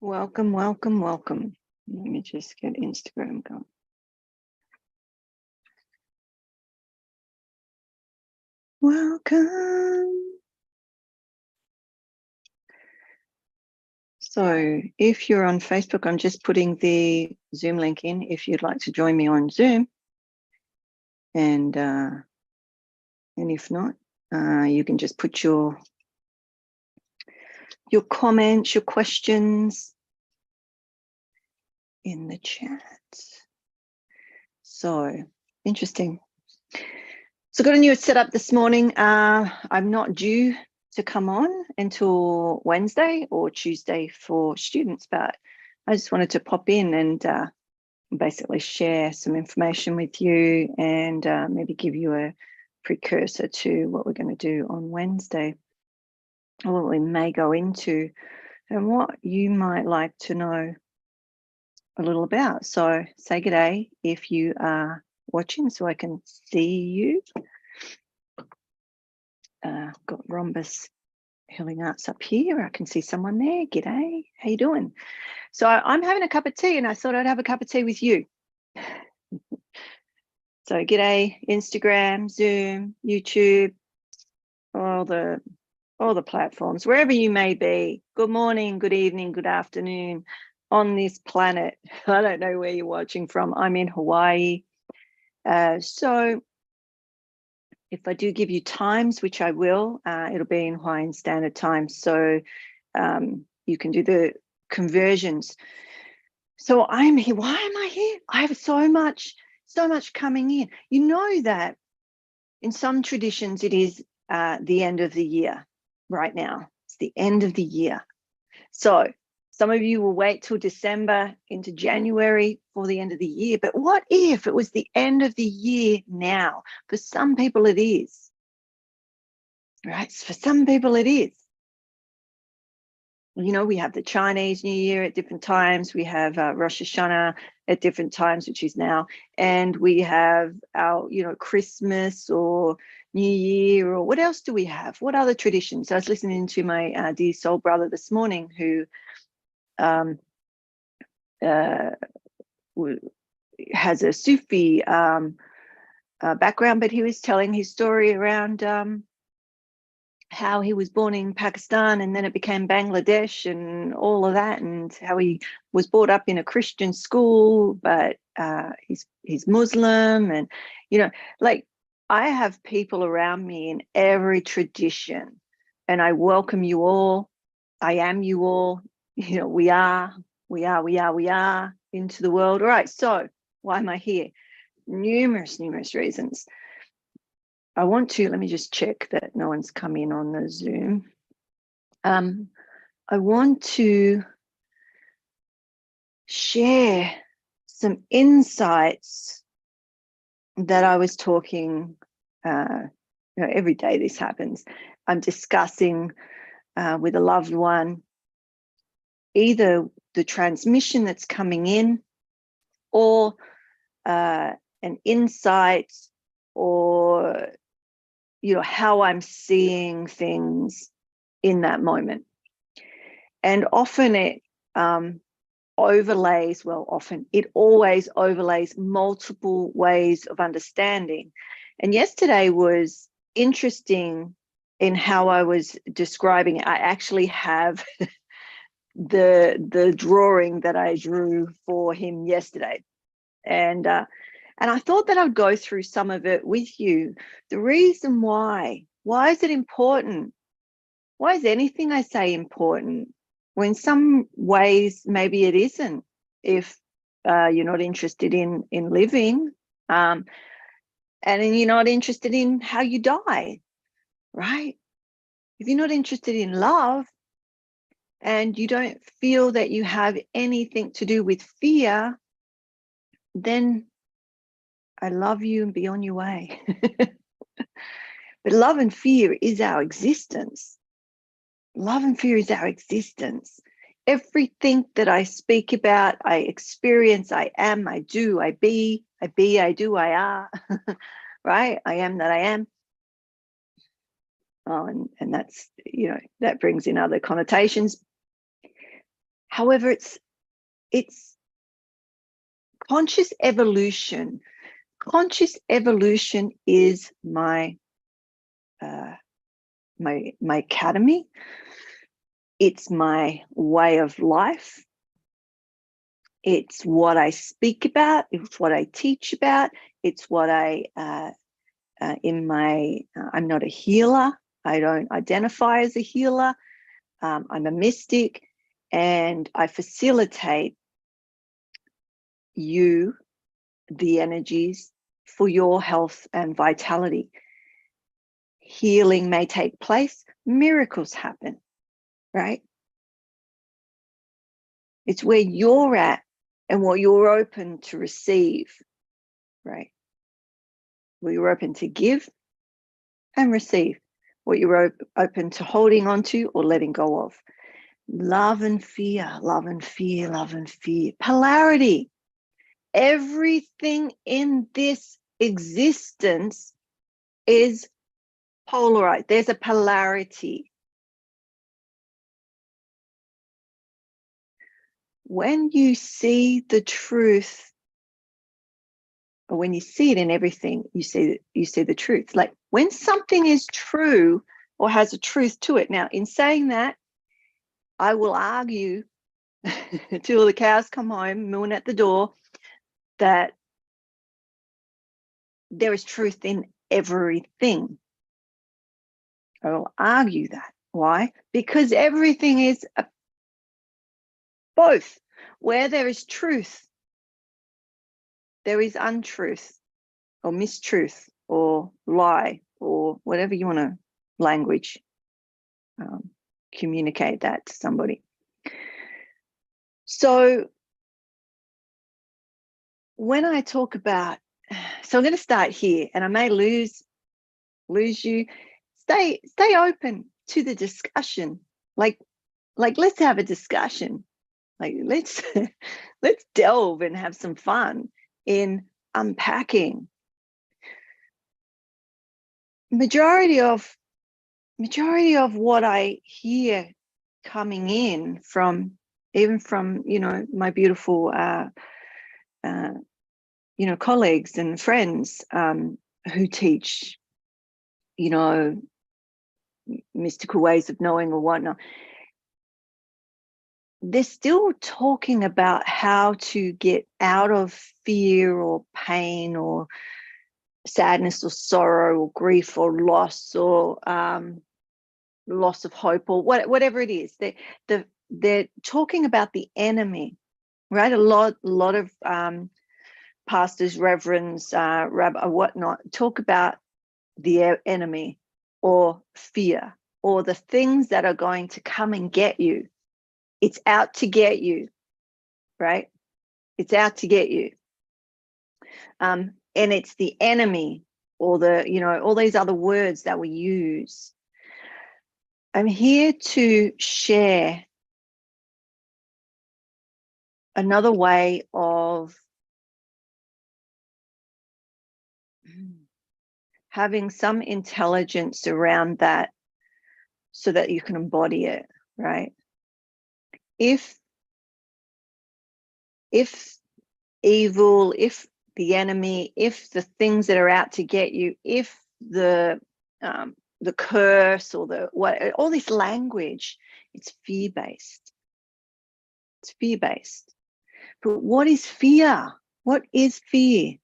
Welcome, welcome, welcome. Let me just get Instagram going. Welcome. So if you're on Facebook, I'm just putting the Zoom link in if you'd like to join me on Zoom. And if not, you can just put your comments, your questions in the chat. So interesting. So got a new setup this morning. I'm not due to come on until Wednesday or Tuesday for students, but I just wanted to pop in and basically share some information with you and maybe give you a precursor to what we're going to do on Wednesday, or what we may go into, and what you might like to know a little about. So say good day if you are watching so I can see you. Got Rhombus Healing Arts up here. I can see someone there. G'day, how you doing? So I'm having a cup of tea and I thought I'd have a cup of tea with you. So g'day, Instagram, Zoom, YouTube, all the platforms, wherever you may be. Good morning, good evening, good afternoon on this planet. I don't know where you're watching from. I'm in Hawaii. So if I do give you times, which I will, it'll be in Hawaiian Standard Time. So you can do the conversions. So I'm here. Why am I here? I have so much coming in. You know that in some traditions, it is the end of the year right now. It's the end of the year. So some of you will wait till December into January for the end of the year. But what if it was the end of the year now? For some people it is, right? For some people it is. You know, we have the Chinese New Year at different times. We have Rosh Hashanah at different times, which is now. And we have our, Christmas or New Year, or what else do we have? What other traditions? I was listening to my dear soul brother this morning who has a Sufi background, but he was telling his story around how he was born in Pakistan and then it became Bangladesh and all of that, and how he was brought up in a Christian school, but he's Muslim. And, like, I have people around me in every tradition, and I welcome you all. I am you all. We are into the world. All right, so why am I here? Numerous reasons. I want to, let me just check that no one's come in on the Zoom. I want to share some insights that I was talking, every day this happens. I'm discussing with a loved one, either the transmission that's coming in or an insight, or how I'm seeing things in that moment. And often it overlays, it always overlays multiple ways of understanding. And yesterday was interesting in how I was describing it. I actually have the drawing that I drew for him yesterday. And I thought that I'd go through some of it with you. The reason why is it important? Why is anything I say important? Well, in some ways, maybe it isn't, if you're not interested in living, and you're not interested in how you die, right? If you're not interested in love and you don't feel that you have anything to do with fear, then I love you and be on your way. But love and fear is our existence. Love and fear is our existence. Everything that I speak about, I experience, I am, I do, I be, I do, I are, right? I am that I am. Oh, and that's, that brings in other connotations. However, it's conscious evolution. Conscious evolution is my academy. It's my way of life. It's what I speak about. It's what I teach about. It's what I'm not a healer. I don't identify as a healer. I'm a mystic, and I facilitate you, the energies, for your health and vitality. Healing may take place, miracles happen, right? It's where you're at and what you're open to receive, right? What you're open to give and receive, what you're open to holding on to or letting go of. Love and fear, love and fear, love and fear. Polarity. Everything in this existence is polarized. There's a polarity. When you see the truth, or when you see it in everything, you see the truth. Like when something is true or has a truth to it. Now, in saying that, I will argue till the cows come home, moon at the door, that there is truth in everything. I will argue that. Why? Because everything is both. Where there is truth, there is untruth or mistruth or lie or whatever you want to language, communicate that to somebody. So when I talk about, so I'm going to start here, and I may lose you. Stay open to the discussion. Like let's have a discussion. Like let's delve and have some fun in unpacking. Majority of what I hear coming in from, even from, my beautiful colleagues and friends who teach, mystical ways of knowing or whatnot, they're still talking about how to get out of fear or pain or sadness or sorrow or grief or loss or loss of hope or whatever it is. They're talking about the enemy, right? A lot of pastors, reverends, rabbi, whatnot, talk about the enemy or fear or the things that are going to come and get you. It's out to get you, right? It's out to get you. And it's the enemy or all these other words that we use. I'm here to share another way of having some intelligence around that so that you can embody it, right? If evil, if the enemy, if the things that are out to get you, if the curse or all this language, it's fear-based. It's fear-based. But what is fear? What is fear?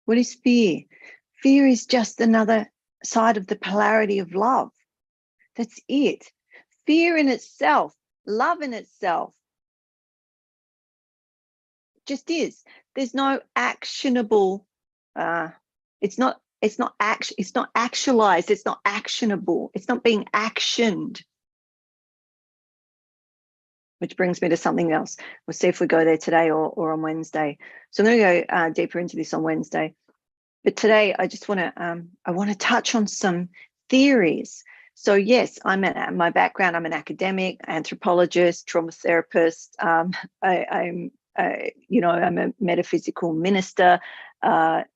What is fear? Fear is just another side of the polarity of love. That's it. Fear in itself, love in itself, just is. There's no actionable. It's not actualized. It's not actionable. It's not being actioned. Which brings me to something else. We'll see if we go there today or on Wednesday. So I'm going to go deeper into this on Wednesday. But today I just want to touch on some theories. So yes, my background, I'm an academic, anthropologist, trauma therapist. I'm a metaphysical minister, advanced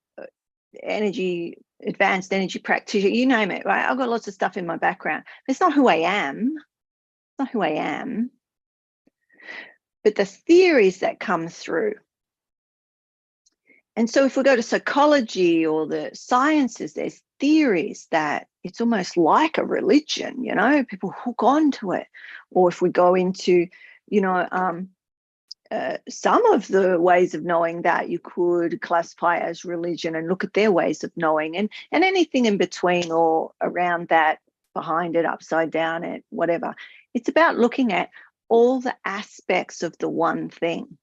energy practitioner, you name it, right? I've got lots of stuff in my background. It's not who I am. It's not who I am. but the theories that come through. And so if we go to psychology or the sciences, there's theories that it's almost like a religion, you know, people hook onto it. Or if we go into, you know, some of the ways of knowing that you could classify as religion and look at their ways of knowing, and anything in between or around that, behind it, upside down it, whatever. It's about looking at all the aspects of the one thing.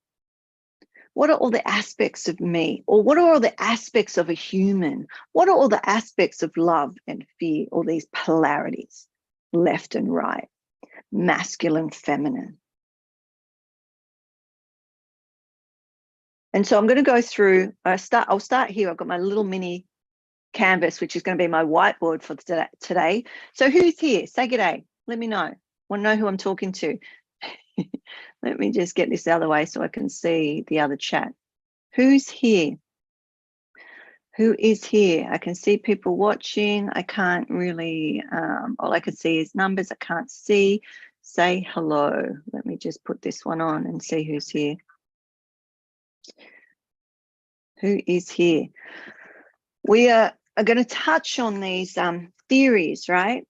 What are all the aspects of me? Or what are all the aspects of a human? What are all the aspects of love and fear? All these polarities, left and right, masculine, feminine. And so I'm going to go through, I'll start here. I've got my little mini canvas, which is going to be my whiteboard for today. So who's here? Say good day. Let me know. Want to know who I'm talking to? Let me just get this out of the way so I can see the other chat. Who's here? Who is here? I can see people watching. I can't really, all I can see is numbers. I can't see. Say hello. Let me just put this one on and see who's here. Who is here? We are going to touch on these theories, right?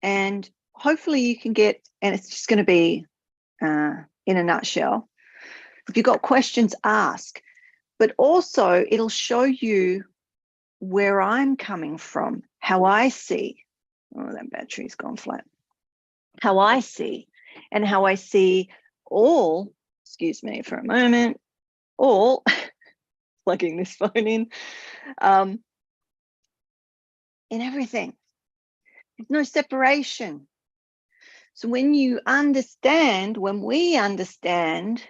And hopefully you can get, and it's just going to be in a nutshell. If you've got questions, ask. But also it'll show you where I'm coming from, how I see. Oh, that battery's gone flat. How I see, and how I see all, excuse me for a moment, all, plugging this phone in everything. There's no separation. So when you understand, when we understand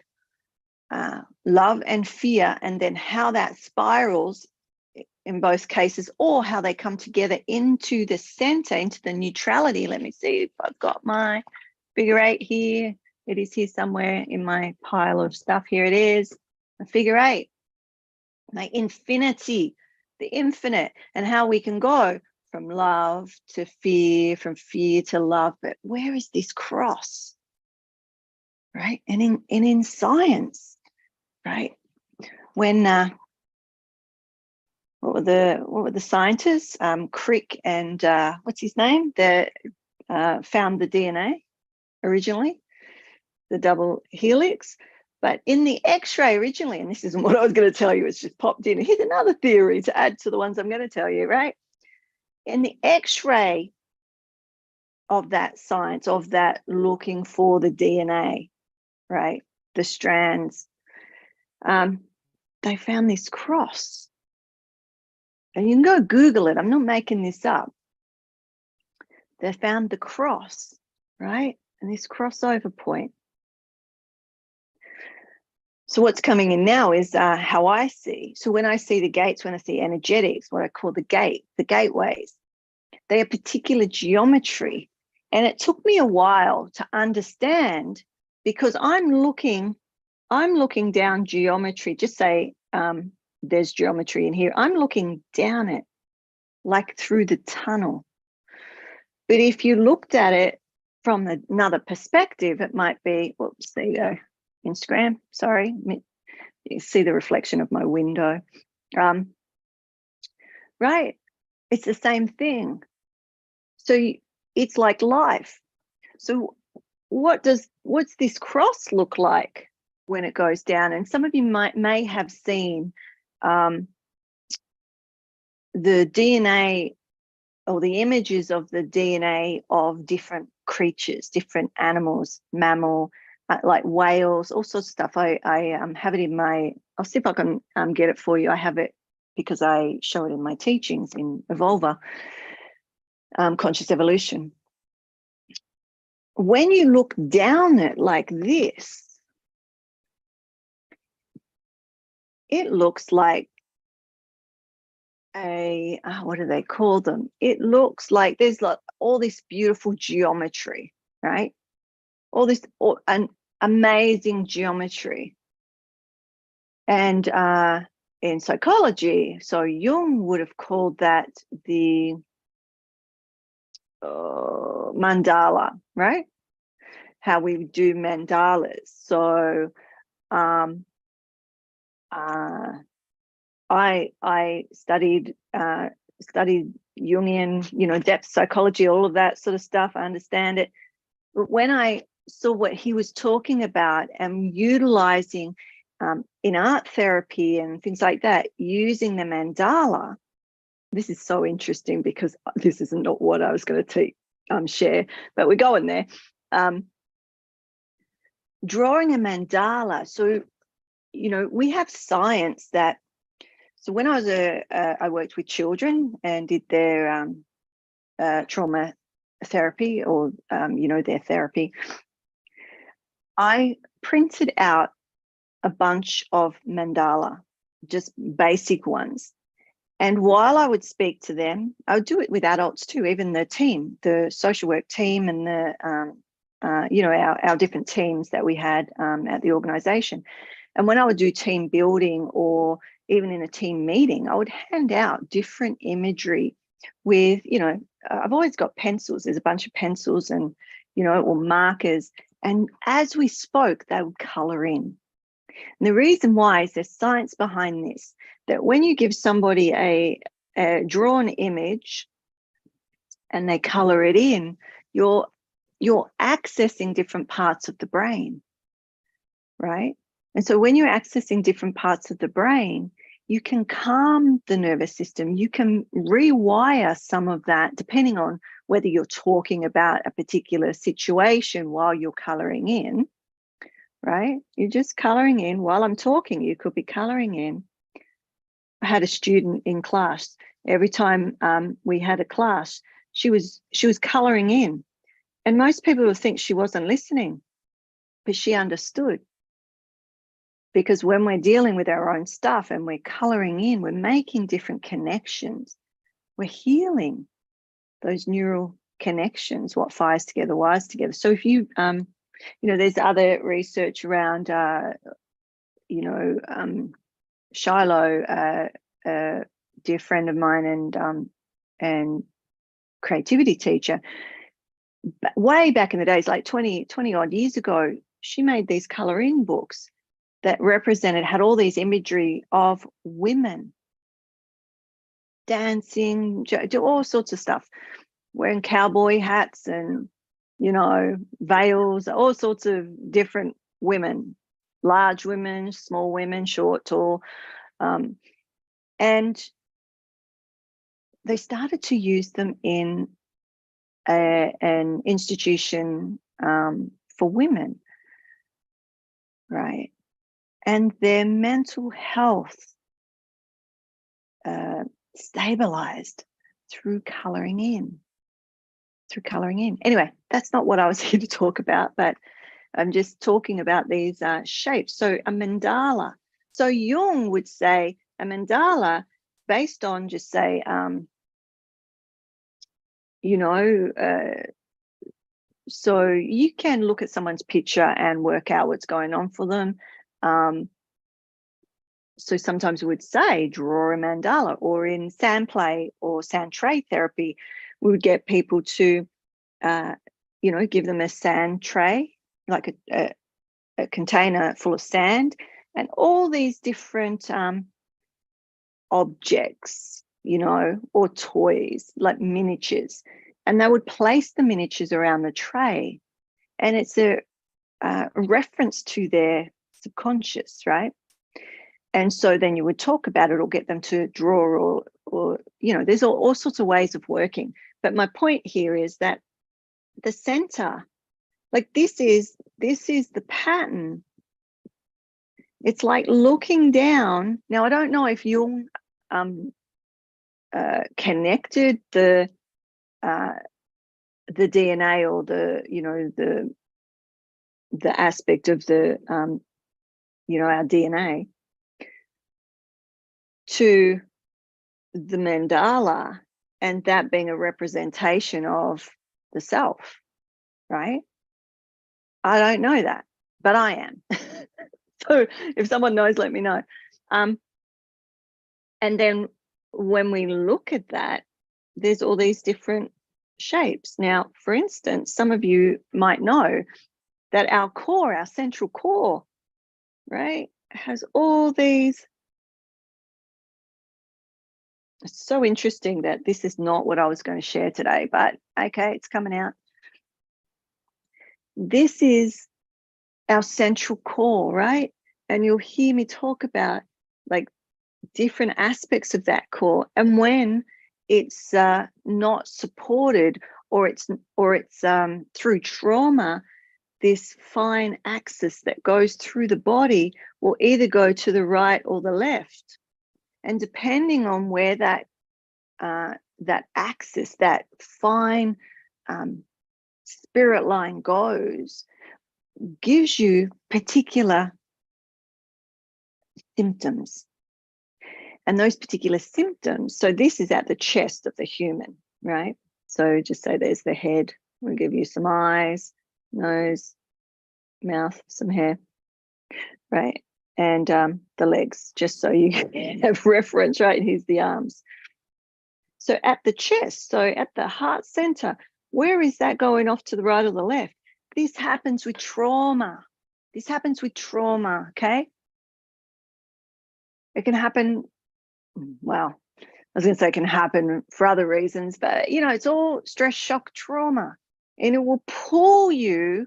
love and fear, and then how that spirals in both cases, or how they come together into the center, into the neutrality. Let me see if I've got my figure 8 here. It is here somewhere in my pile of stuff. Here it is, a figure 8, my infinity, the infinite, and how we can go from love to fear, from fear to love. But where is this cross, right? And in science, right? When what were the scientists? Crick and what's his name? That found the DNA originally, the double helix. But in the X-ray originally, and this isn't what I was going to tell you, it's just popped in. Here's another theory to add to the ones I'm going to tell you, right? In the X-ray of that science, of that looking for the DNA, right? The strands, they found this cross. And you can go Google it. I'm not making this up. They found the cross, right? And this crossover point. So what's coming in now is how I see. So when I see the gates, when I see energetics, what I call the gateways, they are particular geometry. And it took me a while to understand, because I'm looking down geometry. Just say there's geometry in here. I'm looking down it, like through the tunnel. But if you looked at it from another perspective, it might be, whoops, there you go, Instagram, sorry. You see the reflection of my window. Right, it's the same thing. So it's like life. So what's this cross look like when it goes down? And some of you may have seen the DNA, or the images of the DNA of different creatures, different animals, mammal, like whales, all sorts of stuff. I have it in my, I'll see if I can get it for you. I have it because I show it in my teachings in Evolver, Conscious Evolution. When you look down it like this, it looks like a, what do they call them? It looks like there's like all this beautiful geometry, right? All this an amazing geometry. And in psychology, so Jung would have called that the mandala, right? how we do mandalas. So I studied Jungian, depth psychology, all of that sort of stuff. I understand it. But when I saw what he was talking about and utilizing in art therapy and things like that, using the mandala, this is so interesting because this is not what I was going to share, but we're going there. Drawing a mandala. So, we have science that. So when I was I worked with children and did their trauma therapy or, their therapy. I printed out a bunch of mandala, just basic ones. And while I would speak to them, I would do it with adults too, even the team, the social work team and the, our different teams that we had at the organization. And when I would do team building or even in a team meeting, I would hand out different imagery with, I've always got pencils. There's a bunch of pencils and, or markers. And as we spoke, they would color in. And the reason why is there's science behind this, that when you give somebody a drawn image and they color it in, you're accessing different parts of the brain, right? And so when you're accessing different parts of the brain, you can calm the nervous system. You can rewire some of that depending on whether you're talking about a particular situation while you're coloring in, right? You're just coloring in while I'm talking. You could be coloring in. I had a student in class. Every time we had a class, she was coloring in. And most people would think she wasn't listening, but she understood. Because when we're dealing with our own stuff and we're coloring in, we're making different connections. We're healing those neural connections, what fires together, wires together. So if you, there's other research around, Shiloh, a dear friend of mine and creativity teacher, way back in the days, like 20 odd years ago, she made these color-in books that had all these imagery of women dancing, do all sorts of stuff, wearing cowboy hats and, veils, all sorts of different women, large women, small women, short, tall. And they started to use them in an institution for women, right? And their mental health stabilized through coloring in. Anyway, that's not what I was here to talk about, but I'm just talking about these shapes. So a mandala. So Jung would say a mandala based on just say, so you can look at someone's picture and work out what's going on for them. So sometimes we would say, draw a mandala, or in sand play or sand tray therapy, we would get people to, give them a sand tray, like a container full of sand, and all these different objects, or toys, like miniatures. And they would place the miniatures around the tray. And it's a reference to their subconscious, right? And so then you would talk about it or get them to draw or there's all sorts of ways of working. But my point here is that the center, like this is the pattern. It's like looking down. Now, I don't know if Jung connected the DNA or the aspect of the our DNA to the mandala, and that being a representation of the self, right? I don't know that, but I am. So if someone knows, let me know. And then when we look at that, there's all these different shapes. Now, for instance, some of you might know that our core, our central core, right, has all these. It's so interesting that this is not what I was going to share today, but okay, it's coming out. This is our central core, right? And you'll hear me talk about like different aspects of that core, and when it's not supported, or it's through trauma, this fine axis that goes through the body will either go to the right or the left, and depending on where that axis, that fine spirit line goes, gives you particular symptoms. And those particular symptoms, so this is at the chest of the human, right? So just say there's the head. We'll give you some eyes, nose, mouth, some hair, right? And the legs, just so you have reference, right? Here's the arms. So at the chest, so at the heart center, where is that going off to the right or the left? This happens with trauma. This happens with trauma, okay? It can happen, well, I was going to say it can happen for other reasons, but, you know, it's all stress, shock, trauma, and it will pull you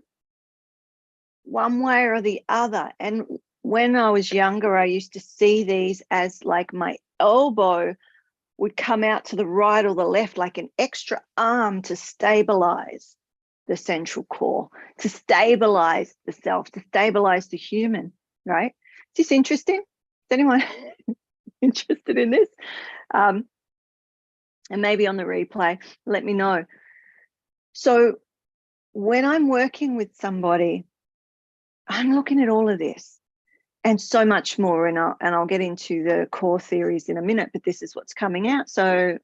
one way or the other. And when I was younger, I used to see these as like my elbow would come out to the right or the left, like an extra arm to stabilize the central core, to stabilize the self, to stabilize the human, right? Is this interesting? Is anyone interested in this? And maybe on the replay, let me know. So when I'm working with somebody, I'm looking at all of this and so much more, and I'll get into the core theories in a minute, but this is what's coming out. So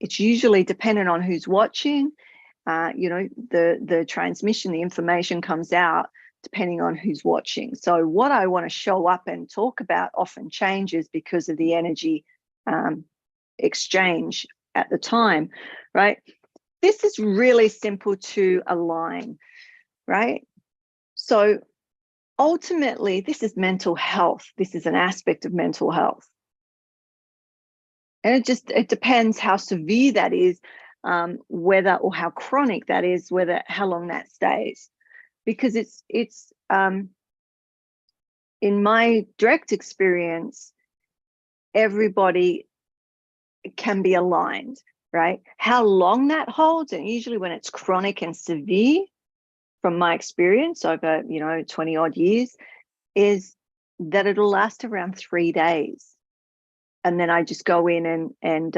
it's usually dependent on who's watching. You know, the transmission, the information comes out depending on who's watching. So what I want to show up and talk about often changes because of the energy exchange at the time, right? This is really simple to align, right? So ultimately, this is mental health. This is an aspect of mental health. And it depends how severe that is, whether, or how chronic that is, whether, how long that stays. Because it's in my direct experience, everybody can be aligned, right? How long that holds, and usually when it's chronic and severe, from my experience over, you know, 20 odd years, is that it'll last around 3 days. And then I just go in and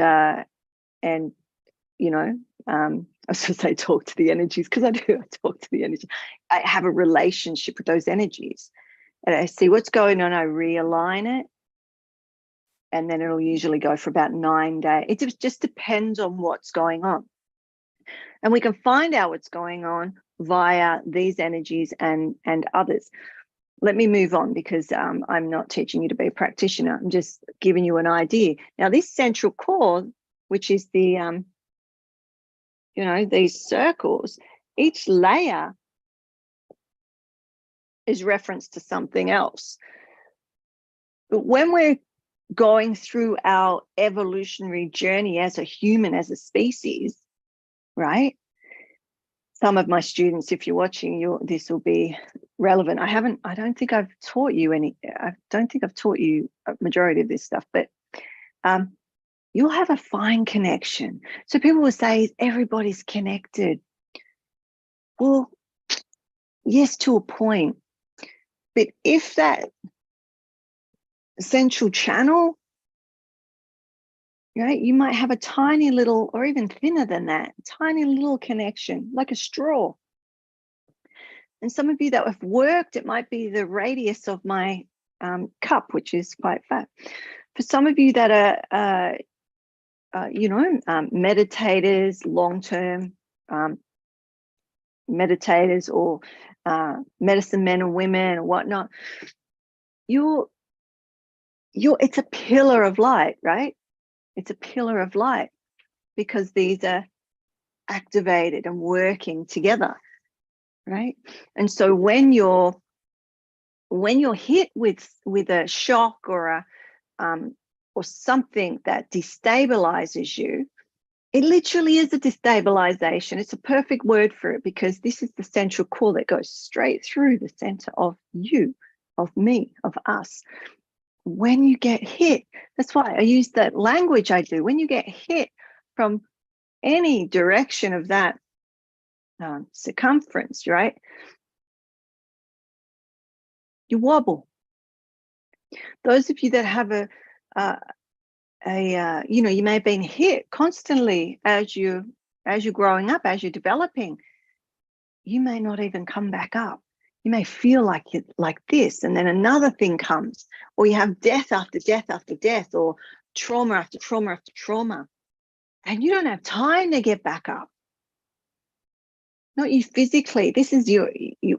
you know, I was going to say talk to the energies, because I talk to the energy. I have a relationship with those energies, and I see what's going on. I realign it, and then it'll usually go for about 9 days. It just depends on what's going on, and we can find out what's going on via these energies and others. Let me move on, because I'm not teaching you to be a practitioner. I'm just giving you an idea. Now, this central core, which is the you know, these circles, each layer is referenced to something else. But when we're going through our evolutionary journey as a human, as a species, right? Some of my students, if you're watching, this will be relevant. I don't think I've taught you a majority of this stuff, but you'll have a fine connection. So people will say, everybody's connected. Well, yes, to a point. But if that central channel, right, you might have a tiny little, or even thinner than that, tiny little connection, like a straw. And some of you that have worked, it might be the radius of my cup, which is quite fat. For some of you that are, you know, meditators, long-term meditators, or medicine men and women or whatnot, it's a pillar of light, right? It's a pillar of light, because these are activated and working together. right? And so when you're hit with a shock or something that destabilizes you, it literally is a destabilization. It's a perfect word for it, because this is the central core that goes straight through the center of you, of me, of us. When you get hit, that's why I use that language I do. When you get hit from any direction of that circumference, right, you wobble. Those of you that have you may have been hit constantly as you're growing up, as you're developing, you may not even come back up. You may feel like this, and then another thing comes, or you have death after death after death, or trauma after trauma after trauma, and you don't have time to get back up. Not you physically. This is your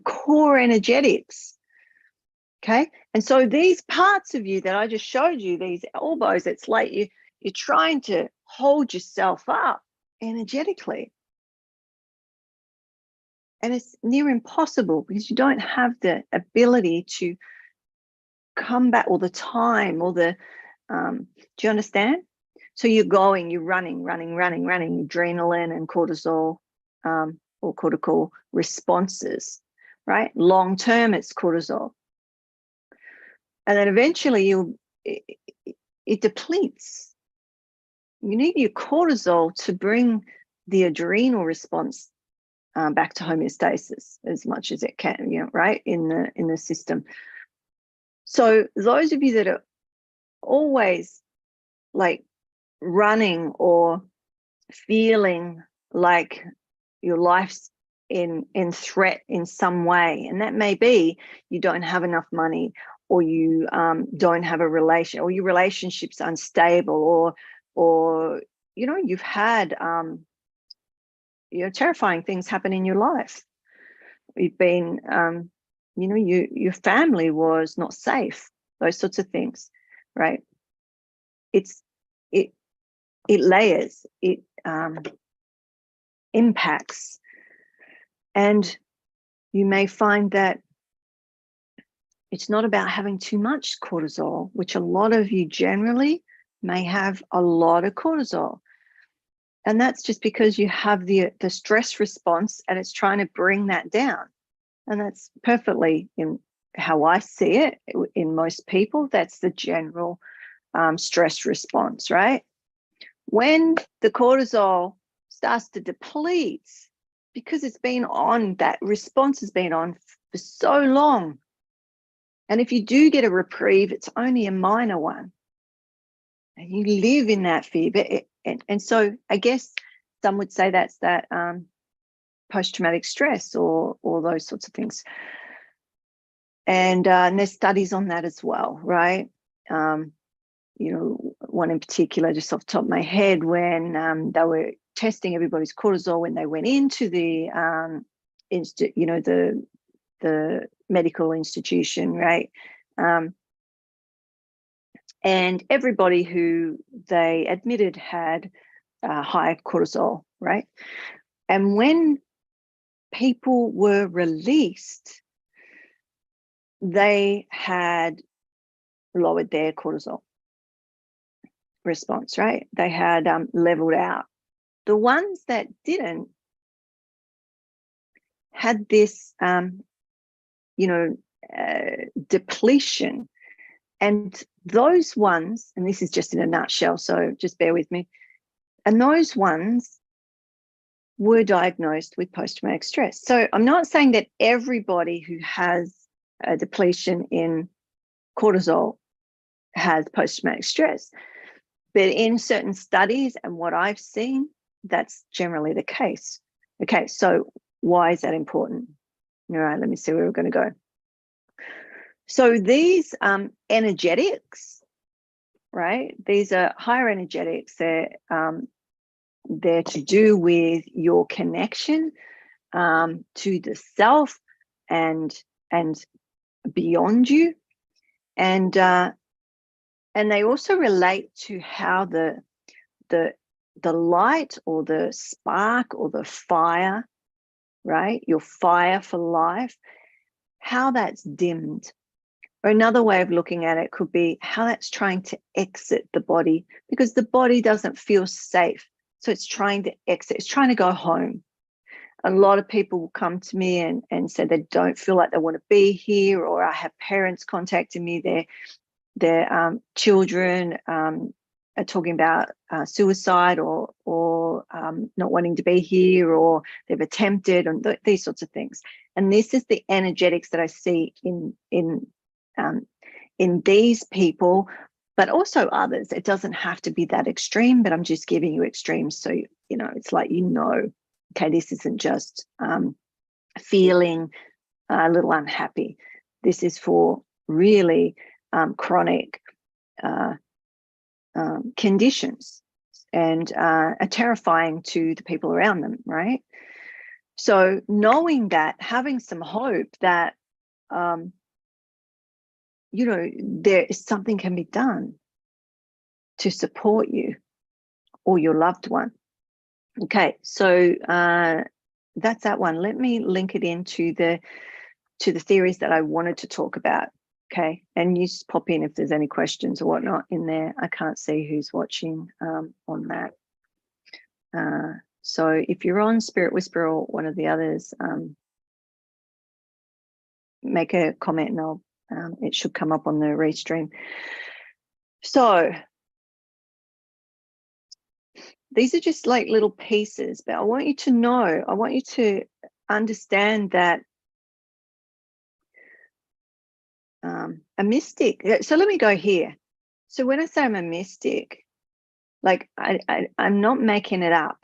core energetics. Okay. And so these parts of you that I just showed you, these elbows, it's like you're trying to hold yourself up energetically. And it's near impossible, because you don't have the ability to come back all the time, or do you understand? So you're running, adrenaline and cortisol or cortical responses, right? Long term, it's cortisol. And then eventually it depletes. You need your cortisol to bring the adrenal response back to homeostasis as much as it can, right, in the system. So those of you that are always like running or feeling like your life's in threat in some way, and that may be you don't have enough money, or you don't have a relation, or your relationship's unstable, or you've had terrifying things happen in your life. You've been your family was not safe, those sorts of things, right? It layers, it impacts, and you may find that it's not about having too much cortisol, which a lot of you generally may have a lot of cortisol. And that's just because you have the stress response, and it's trying to bring that down. And that's perfectly in how I see it in most people. That's the general stress response, right? When the cortisol starts to deplete, because it's been on, that response has been on for so long. And if you do get a reprieve, it's only a minor one. And you live in that fear. And so I guess some would say that's that post-traumatic stress or those sorts of things. And there's studies on that as well, right? One in particular, just off the top of my head, when they were testing everybody's cortisol when they went into the the medical institution, right? And everybody who they admitted had high cortisol, right? And when people were released, they had lowered their cortisol response, right? They had leveled out. The ones that didn't had this, depletion. And those ones, and this is just in a nutshell, so just bear with me, and those ones were diagnosed with post-traumatic stress. So I'm not saying that everybody who has a depletion in cortisol has post-traumatic stress, but in certain studies and what I've seen, that's generally the case. Okay, so why is that important? All right, let me see where we're going to go. So these energetics, right? These are higher energetics. They're to do with your connection to the self and beyond you, and they also relate to how the light or the spark or the fire right? Your fire for life, how that's dimmed. Or another way of looking at it could be how that's trying to exit the body, because the body doesn't feel safe. So it's trying to exit, it's trying to go home. A lot of people will come to me and say they don't feel like they want to be here, or I have parents contacting me, their children are talking about suicide or not wanting to be here, or they've attempted, and these sorts of things. And this is the energetics that I see in these people, but also others. It doesn't have to be that extreme, but I'm just giving you extremes so you know, it's like, you know, okay, this isn't just feeling a little unhappy. This is for really chronic conditions, and are terrifying to the people around them, right? So knowing that, having some hope that, you know, there is something can be done to support you or your loved one. Okay, so that's that one. Let me link it into the theories that I wanted to talk about. Okay, and you just pop in if there's any questions or whatnot in there. I can't see who's watching on that. So if you're on Spirit Whisper or one of the others, make a comment and I'll it should come up on the restream. So these are just like little pieces, but I want you to know, I want you to understand that a mystic. So let me go here. So when I say I'm a mystic, like I'm not making it up,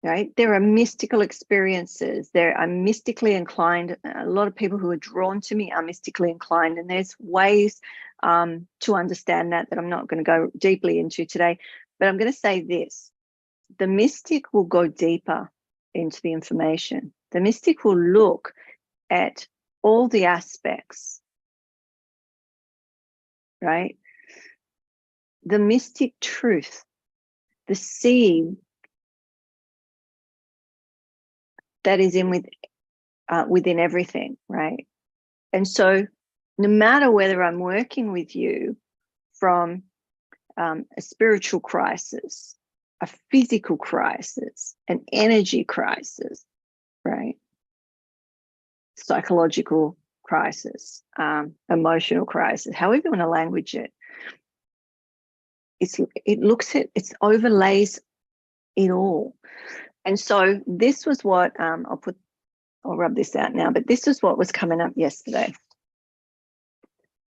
right? There are mystical experiences. I'm mystically inclined. A lot of people who are drawn to me are mystically inclined, and there's ways to understand that I'm not going to go deeply into today. But I'm going to say this: the mystic will go deeper into the information. The mystic will look at all the aspects, right? The mystic truth, the seed that is within everything, right? And so no matter whether I'm working with you from a spiritual crisis, a physical crisis, an energy crisis, right? Psychological crisis, emotional crisis, however you want to language it, it looks at, it overlays it all. And so this was what I'll rub this out now, but this is what was coming up yesterday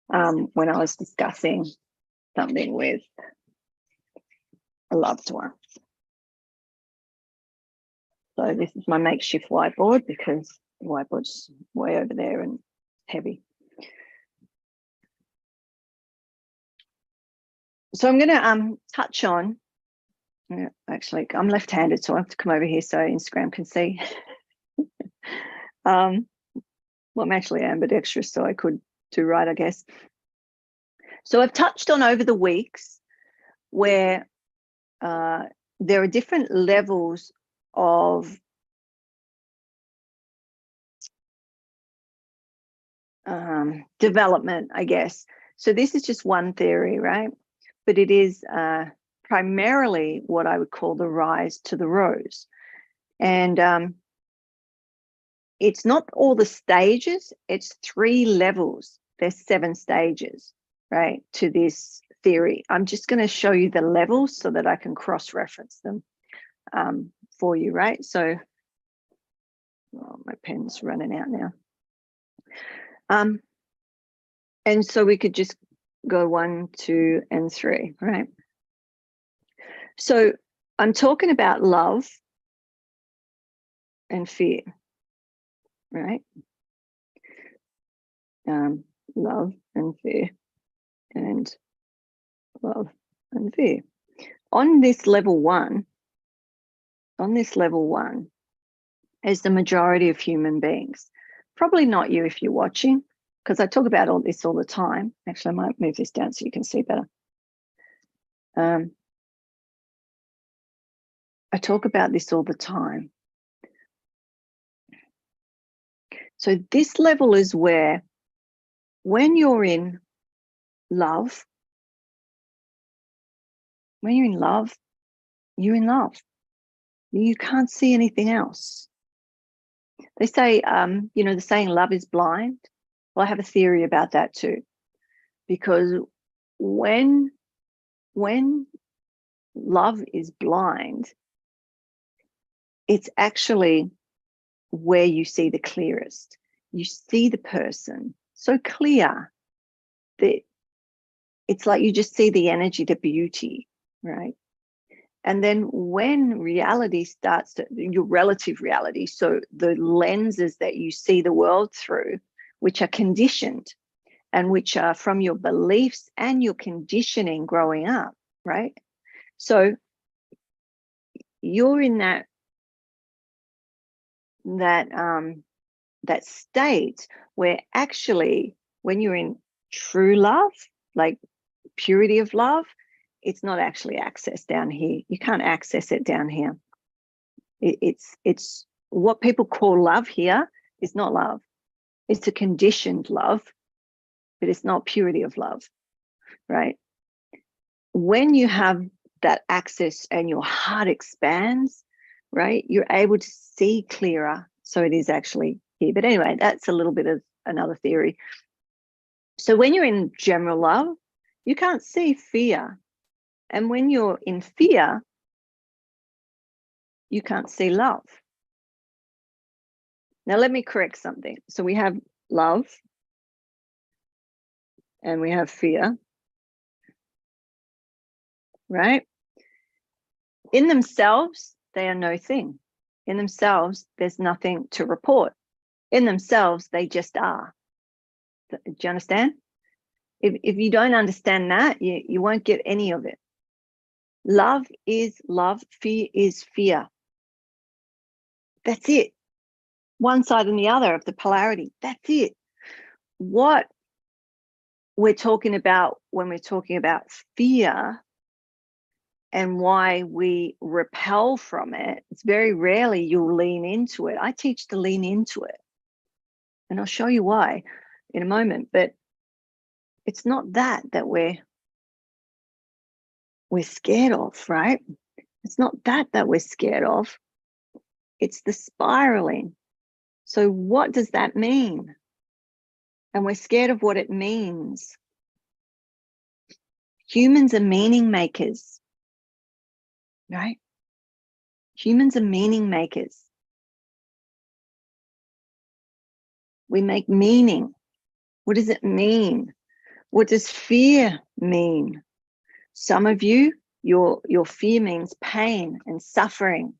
when I was discussing something with a loved one. So this is my makeshift whiteboard because the whiteboard's way over there and heavy. So I'm going to touch on, actually, I'm left-handed, so I have to come over here so Instagram can see. Well, I'm actually ambidextrous, so I could do right, I guess. So I've touched on over the weeks where there are different levels of development, I guess. So this is just one theory, right? But it is primarily what I would call the rise to the rose. And it's not all the stages, it's 3 levels. There's 7 stages, right, to this theory. I'm just going to show you the levels so that I can cross-reference them for you, right? So my pen's running out now. And so we could just go 1, 2, and 3, right? So I'm talking about love and fear, right? Love and fear, and love and fear. On this level 1, is the majority of human beings. Probably not you if you're watching, because I talk about all this all the time. Actually, I might move this down so you can see better. I talk about this all the time. So this level is where, when you're in love, you're in love. You can't see anything else. They say, the saying, love is blind. Well, I have a theory about that too, because when love is blind, it's actually where you see the clearest. You see the person so clear that it's like you just see the energy, the beauty, right? And then when reality starts to, your relative reality, so the lenses that you see the world through, which are conditioned and which are from your beliefs and your conditioning growing up, right? So you're in that state where actually, when you're in true love, like purity of love, it's not actually accessed down here. You can't access it down here. It's what people call love here is not love. It's a conditioned love, but it's not purity of love, right? When you have that access and your heart expands, right, you're able to see clearer. So it is actually here. But anyway, that's a little bit of another theory. So when you're in general love, you can't see fear. And when you're in fear, you can't see love. Now, let me correct something. So we have love and we have fear, right? In themselves, they are no thing. In themselves, there's nothing to report. In themselves, they just are. Do you understand? If you don't understand that, you won't get any of it. Love is love. Fear is fear. That's it. One side and the other of the polarity. That's it. What we're talking about when we're talking about fear and why we repel from it, it's very rarely you'll lean into it. I teach to lean into it. And I'll show you why in a moment. But it's not that we're scared of, right? It's not that we're scared of. It's the spiraling. So what does that mean? And we're scared of what it means. Humans are meaning makers, right? Humans are meaning makers. We make meaning. What does it mean? What does fear mean? Some of you, your fear means pain and suffering.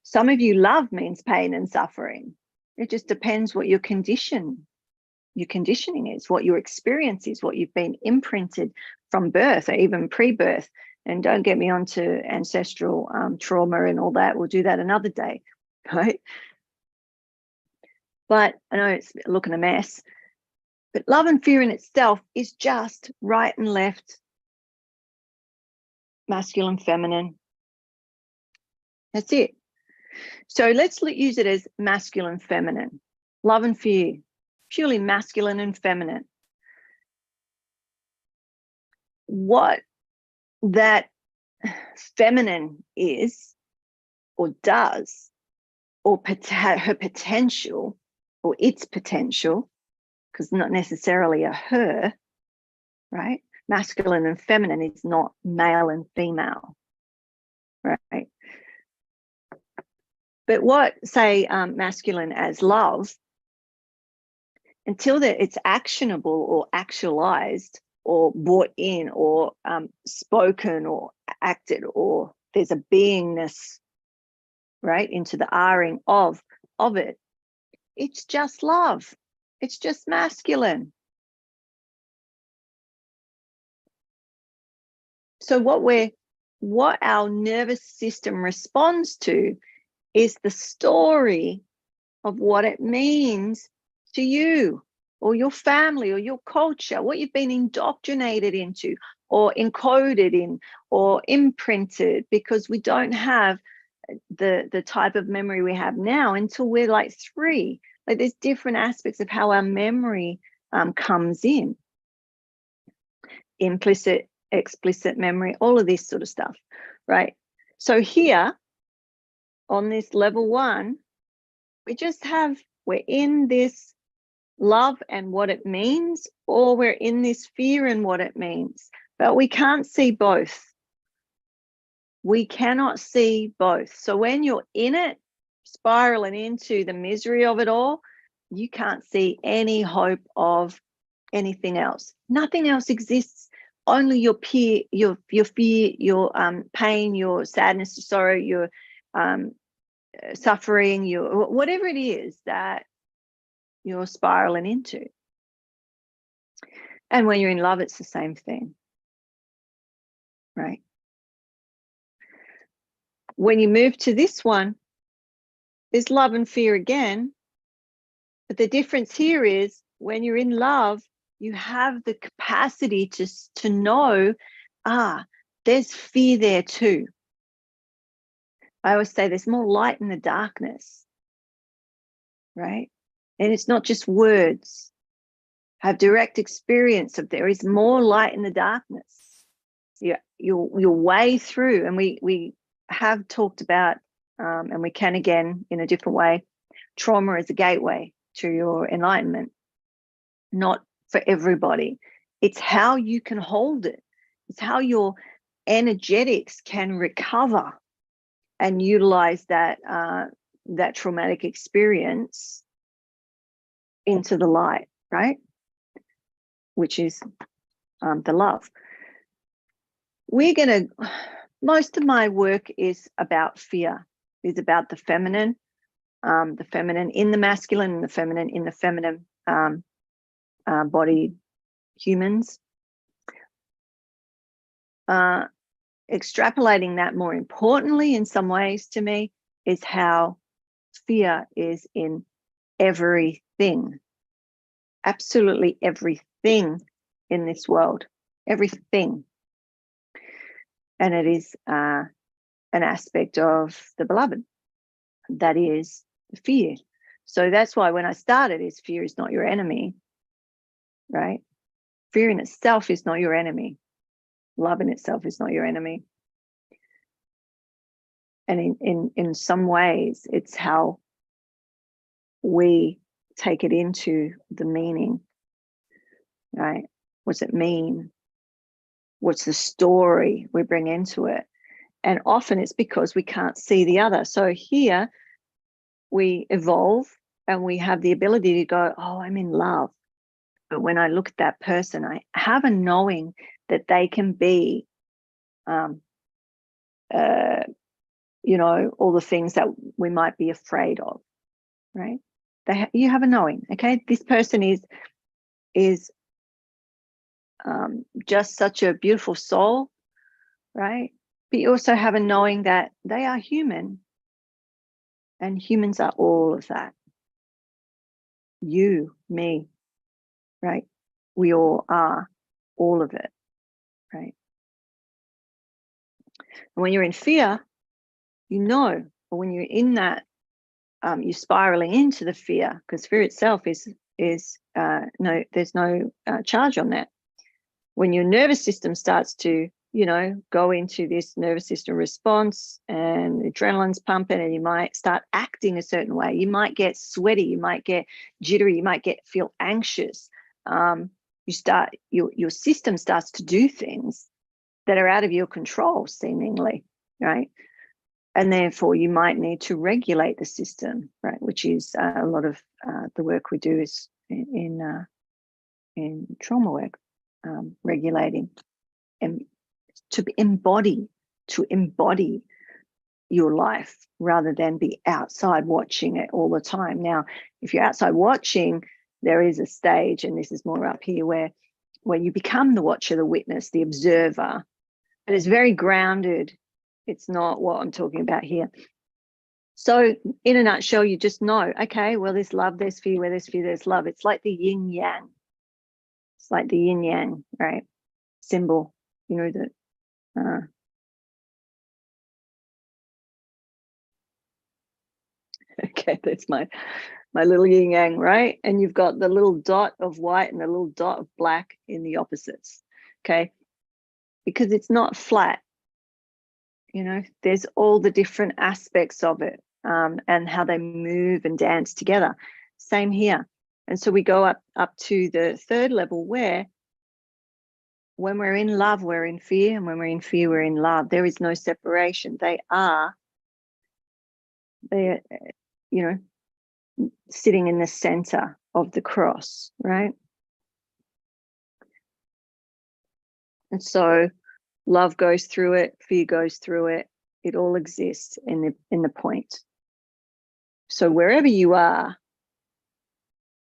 Some of you, love means pain and suffering. It just depends what your conditioning is, what your experience is, what you've been imprinted from birth or even pre-birth. And don't get me onto ancestral trauma and all that. We'll do that another day, right? But I know it's looking a mess. But love and fear in itself is just right and left, masculine, feminine. That's it. So let's use it as masculine, feminine. Love and fear, purely masculine and feminine. What that feminine is or does, or her potential or its potential, because not necessarily a her, right? Masculine and feminine is not male and female, right? But what, say, masculine as love, until that it's actionable or actualized or brought in or spoken or acted, or there's a beingness, right, into the R-ing of it, it's just love. It's just masculine. So what our nervous system responds to is the story of what it means to you or your family or your culture, what you've been indoctrinated into or encoded in or imprinted, because we don't have the type of memory we have now until we're like 3. Like there's different aspects of how our memory comes in. Implicit, explicit memory, all of this sort of stuff, right? So here on this level 1, we're in this love and what it means, or we're in this fear and what it means, but we can't see both. We cannot see both. So when you're in it, spiraling into the misery of it all, you can't see any hope of anything else. Nothing else exists. Only your fear, your your pain, your sadness, your sorrow, your suffering, your whatever it is that you're spiraling into. And when you're in love, it's the same thing, right? When you move to this one, there's love and fear again. But the difference here is when you're in love, you have the capacity to know, there's fear there too. I always say there's more light in the darkness, right? And it's not just words. I have direct experience of there is more light in the darkness. Your way through, and we have talked about, and we can again in a different way, trauma is a gateway to your enlightenment. Not for everybody. It's how you can hold it. It's how your energetics can recover and utilize that that traumatic experience into the light, right? Which is the love. Most of my work is about fear, is about the feminine in the masculine and the feminine in the feminine body humans. Extrapolating that more importantly in some ways to me is how fear is in everything, absolutely everything in this world, everything. And it is an aspect of the beloved, that is fear. So that's why when I started is fear is not your enemy, right? Fear in itself is not your enemy. Love in itself is not your enemy. And in some ways, it's how we take it into the meaning, right? What's it mean? What's the story we bring into it? And often it's because we can't see the other. So here we evolve and we have the ability to go, oh, I'm in love. But when I look at that person, I have a knowing that they can be, you know, all the things that we might be afraid of, right? You have a knowing, okay? This person is just such a beautiful soul, right? But you also have a knowing that they are human, and humans are all of that. You, me, right? We all are all of it, right? And when you're in fear, you know, or when you're in that, you're spiraling into the fear, because fear itself is no, there's no charge on that. When your nervous system starts to, you know, go into this nervous system response and adrenaline's pumping, and you might start acting a certain way. You might get sweaty, you might get jittery, you might feel anxious. Your system starts to do things that are out of your control, seemingly, right? And therefore you might need to regulate the system, right? Which is a lot of the work we do is in trauma work, regulating and to embody your life rather than be outside watching it all the time. Now, if you're outside watching, there is a stage, and this is more up here, where you become the watcher, the witness, the observer, and it's very grounded. It's not what I'm talking about here. So in a nutshell, you just know, okay, well, there's love, there's fear, where there's fear, there's love. It's like the yin yang. It's like the yin yang, right? Symbol, you know, that Okay, that's my little yin yang, right? And you've got the little dot of white and the little dot of black in the opposites, okay? Because it's not flat, you know, there's all the different aspects of it, and how they move and dance together. Same here. And so we go up to the third level, where when we're in love, we're in fear, and when we're in fear, we're in love. There is no separation. They are, you know, sitting in the center of the cross, right? And so love goes through it, fear goes through it. It all exists in the point. So wherever you are,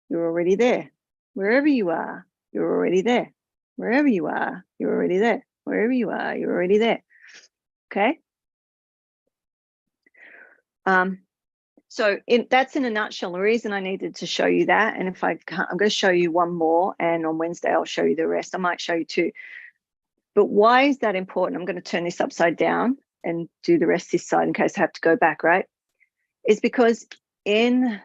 you're already there. Wherever you are, you're already there. Wherever you are, you're already there. Wherever you are, you're already there. Okay. So that's in a nutshell. The reason I needed to show you that, and if I can't, I'm going to show you one more, and on Wednesday I'll show you the rest. I might show you two. But why is that important? I'm going to turn this upside down and do the rest this side in case I have to go back, right? Is because in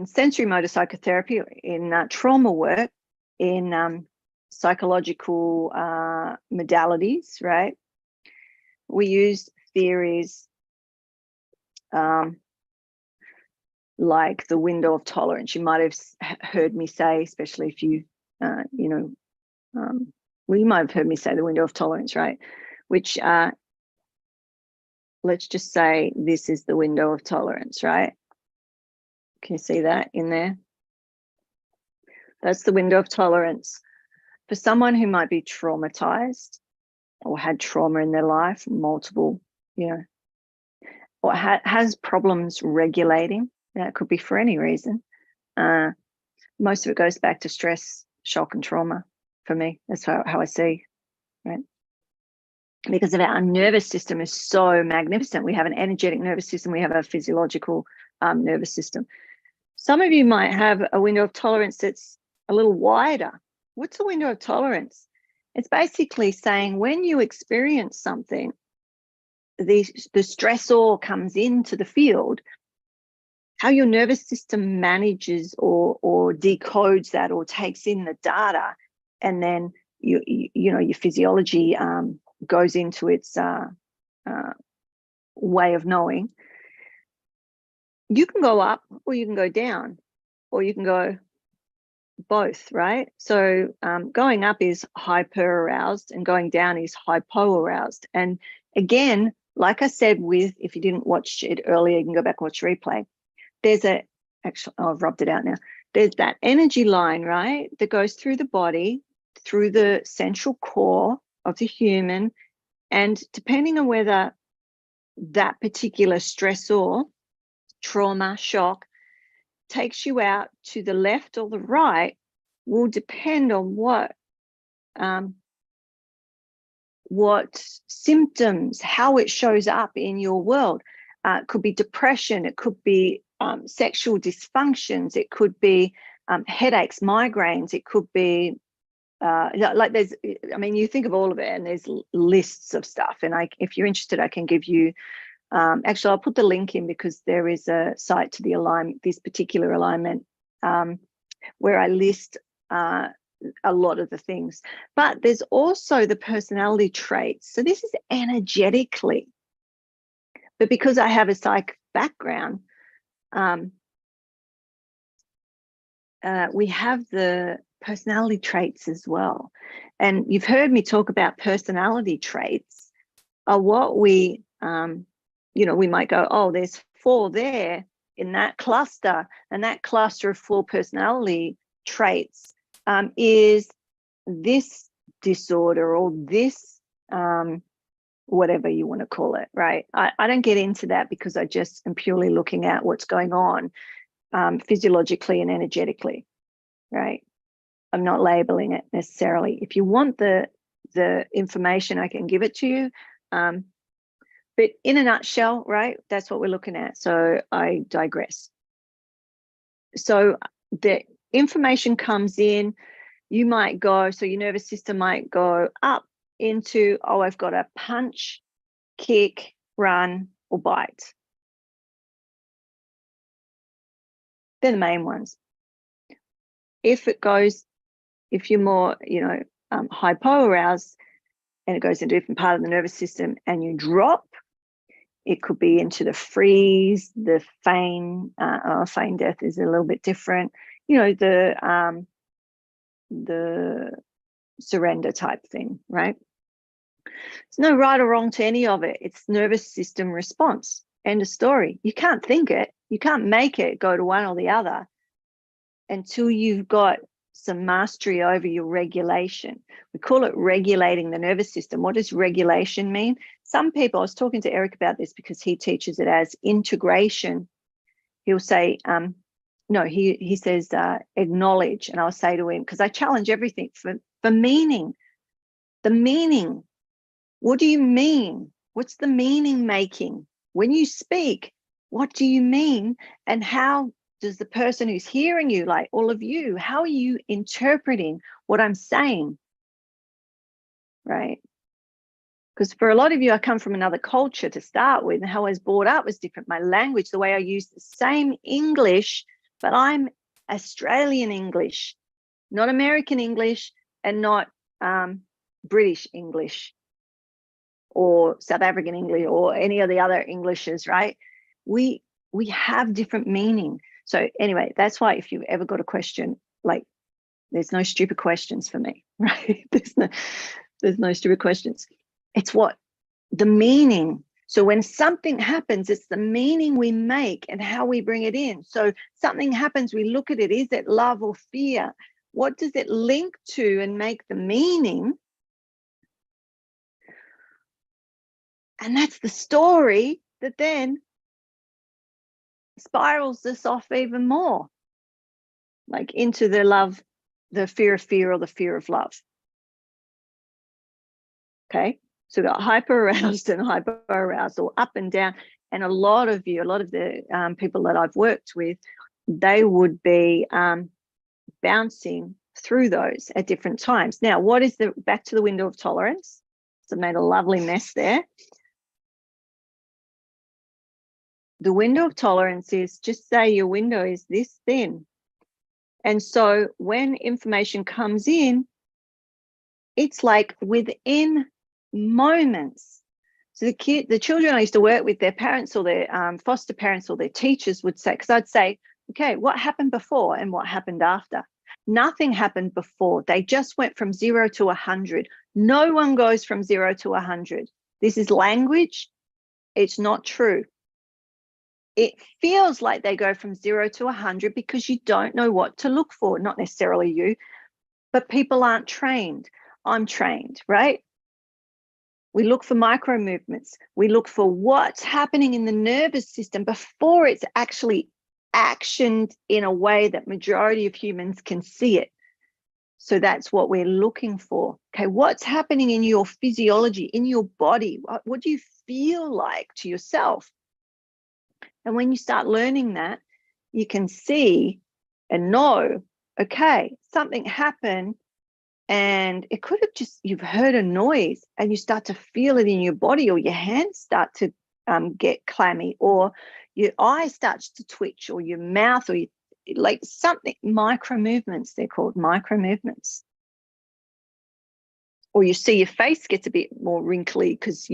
sensory motor psychotherapy, in trauma work, in psychological modalities, right, we use theories like the window of tolerance. You might have heard me say, especially if you, well, you might have heard me say the window of tolerance, right? Which, let's just say this is the window of tolerance, right? Can you see that in there? That's the window of tolerance. For someone who might be traumatized or had trauma in their life, multiple, or has problems regulating, that could be for any reason. Most of it goes back to stress, shock, and trauma for me. That's how I see, right? Because of our nervous system is so magnificent. We have an energetic nervous system. We have a physiological nervous system. Some of you might have a window of tolerance that's a little wider. What's a window of tolerance? It's basically saying when you experience something, the stressor comes into the field, how your nervous system manages or decodes that or takes in the data, and then your physiology goes into its way of knowing. You can go up or you can go down, or you can go both, right? So going up is hyper aroused and going down is hypo aroused. And again, like I said, if you didn't watch it earlier, you can go back and watch replay. There's I've rubbed it out now. There's that energy line, right, that goes through the body, through the central core of the human. And depending on whether that particular stressor, trauma, shock, takes you out to the left or the right, will depend on what symptoms, how it shows up in your world. It could be depression, it could be sexual dysfunctions, it could be headaches, migraines, it could be like you think of all of it, and there's lists of stuff. And if you're interested, I can give you, actually, I'll put the link in, because there is a site to the alignment, this particular alignment, where I list a lot of the things. But there's also the personality traits. So this is energetically, but because I have a psych background, we have the personality traits as well. And you've heard me talk about personality traits are what we, we might go, oh, there's 4 there in that cluster, and that cluster of 4 personality traits is this disorder or this whatever you want to call it, right? I don't get into that, because I just am purely looking at what's going on physiologically and energetically, right? I'm not labeling it necessarily. If you want the information, I can give it to you. But in a nutshell, right, that's what we're looking at. So I digress. So the information comes in, you might go, so your nervous system might go up into, oh, I've got to punch, kick, run, or bite. They're the main ones. If you're more, hypoaroused and it goes into a different part of the nervous system and you drop, it could be into the freeze, the feign death is a little bit different, the surrender type thing, right? There's no right or wrong to any of it. It's nervous system response. End of story. You can't think it. You can't make it go to one or the other until you've got some mastery over your regulation. We call it regulating the nervous system. What does regulation mean? Some people, I was talking to Eric about this because he teaches it as integration. He'll say, no, he says acknowledge. And I'll say to him, because I challenge everything for meaning. The meaning. What do you mean? What's the meaning making? When you speak, what do you mean? And how does the person who's hearing you, like all of you, how are you interpreting what I'm saying? Right? Because for a lot of you, I come from another culture to start with, and how I was brought up was different. My language, the way I use the same English, but I'm Australian English, not American English, and not British English or South African English or any of the other Englishes, right? We have different meaning. So anyway, that's why if you've ever got a question, like, there's no stupid questions for me, right? There's no stupid questions. It's what the meaning. So when something happens, it's the meaning we make and how we bring it in. So something happens, we look at it. Is it love or fear? What does it link to and make the meaning? And that's the story that then spirals this off even more, like into the love, the fear of fear, or the fear of love. Okay, so we've got hyper-aroused and hypo-aroused, or up and down. And a lot of the people that I've worked with, they would be bouncing through those at different times. Now, what is back to the window of tolerance? So I made a lovely mess there. The window of tolerance is, just say your window is this thin. And so when information comes in, it's like within moments. So the children I used to work with, their parents or their foster parents or their teachers would say, because I'd say, okay, what happened before and what happened after? Nothing happened before. They just went from 0 to 100. No one goes from 0 to 100. This is language. It's not true. It feels like they go from 0 to 100 because you don't know what to look for. Not necessarily you, but people aren't trained. I'm trained, right? We look for micro movements. We look for what's happening in the nervous system before it's actually actioned in a way that majority of humans can see it. So that's what we're looking for. Okay, what's happening in your physiology, in your body? What do you feel like to yourself? And when you start learning that, you can see and know, okay, something happened, and it could have just, you've heard a noise and you start to feel it in your body, or your hands start to get clammy, or your eye starts to twitch, or your mouth, or like something, micro movements, they're called micro movements. Or you see your face gets a bit more wrinkly because,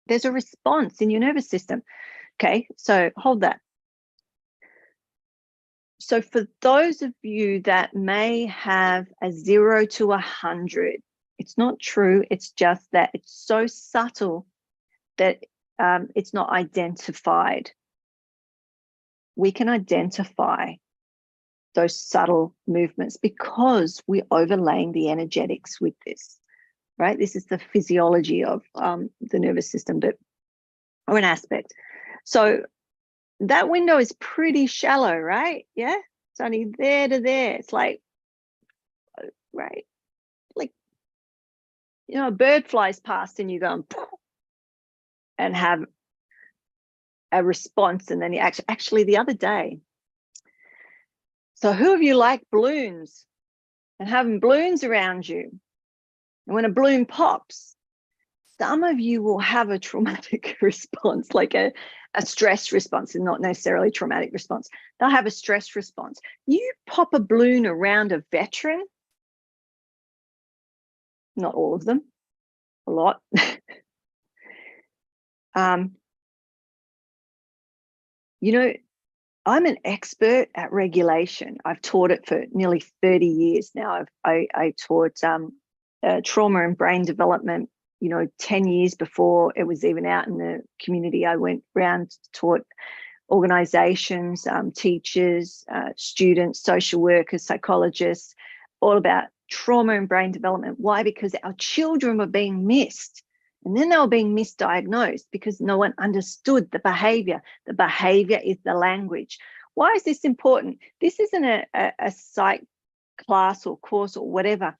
there's a response in your nervous system. Okay, so hold that. So for those of you that may have a 0 to 100, it's not true. It's just that it's so subtle that it's not identified. We can identify those subtle movements because we're overlaying the energetics with this, right? This is the physiology of the nervous system, or an aspect. So that window is pretty shallow, right? Yeah, it's only there to there. It's like, right, like, a bird flies past and you go and have a response, and then you actually the other day. So who of you like balloons and having balloons around you? And when a balloon pops, some of you will have a traumatic response, like a stress response, and not necessarily traumatic response. They'll have a stress response. You pop a balloon around a veteran, not all of them, a lot. You know, I'm an expert at regulation. I've taught it for nearly 30 years now. I taught trauma and brain development, 10 years before it was even out in the community. I went around, taught organizations, teachers, students, social workers, psychologists, all about trauma and brain development. Why? Because our children were being missed. And then they were being misdiagnosed because no one understood the behavior. The behavior is the language. Why is this important? This isn't a psych class or course or whatever.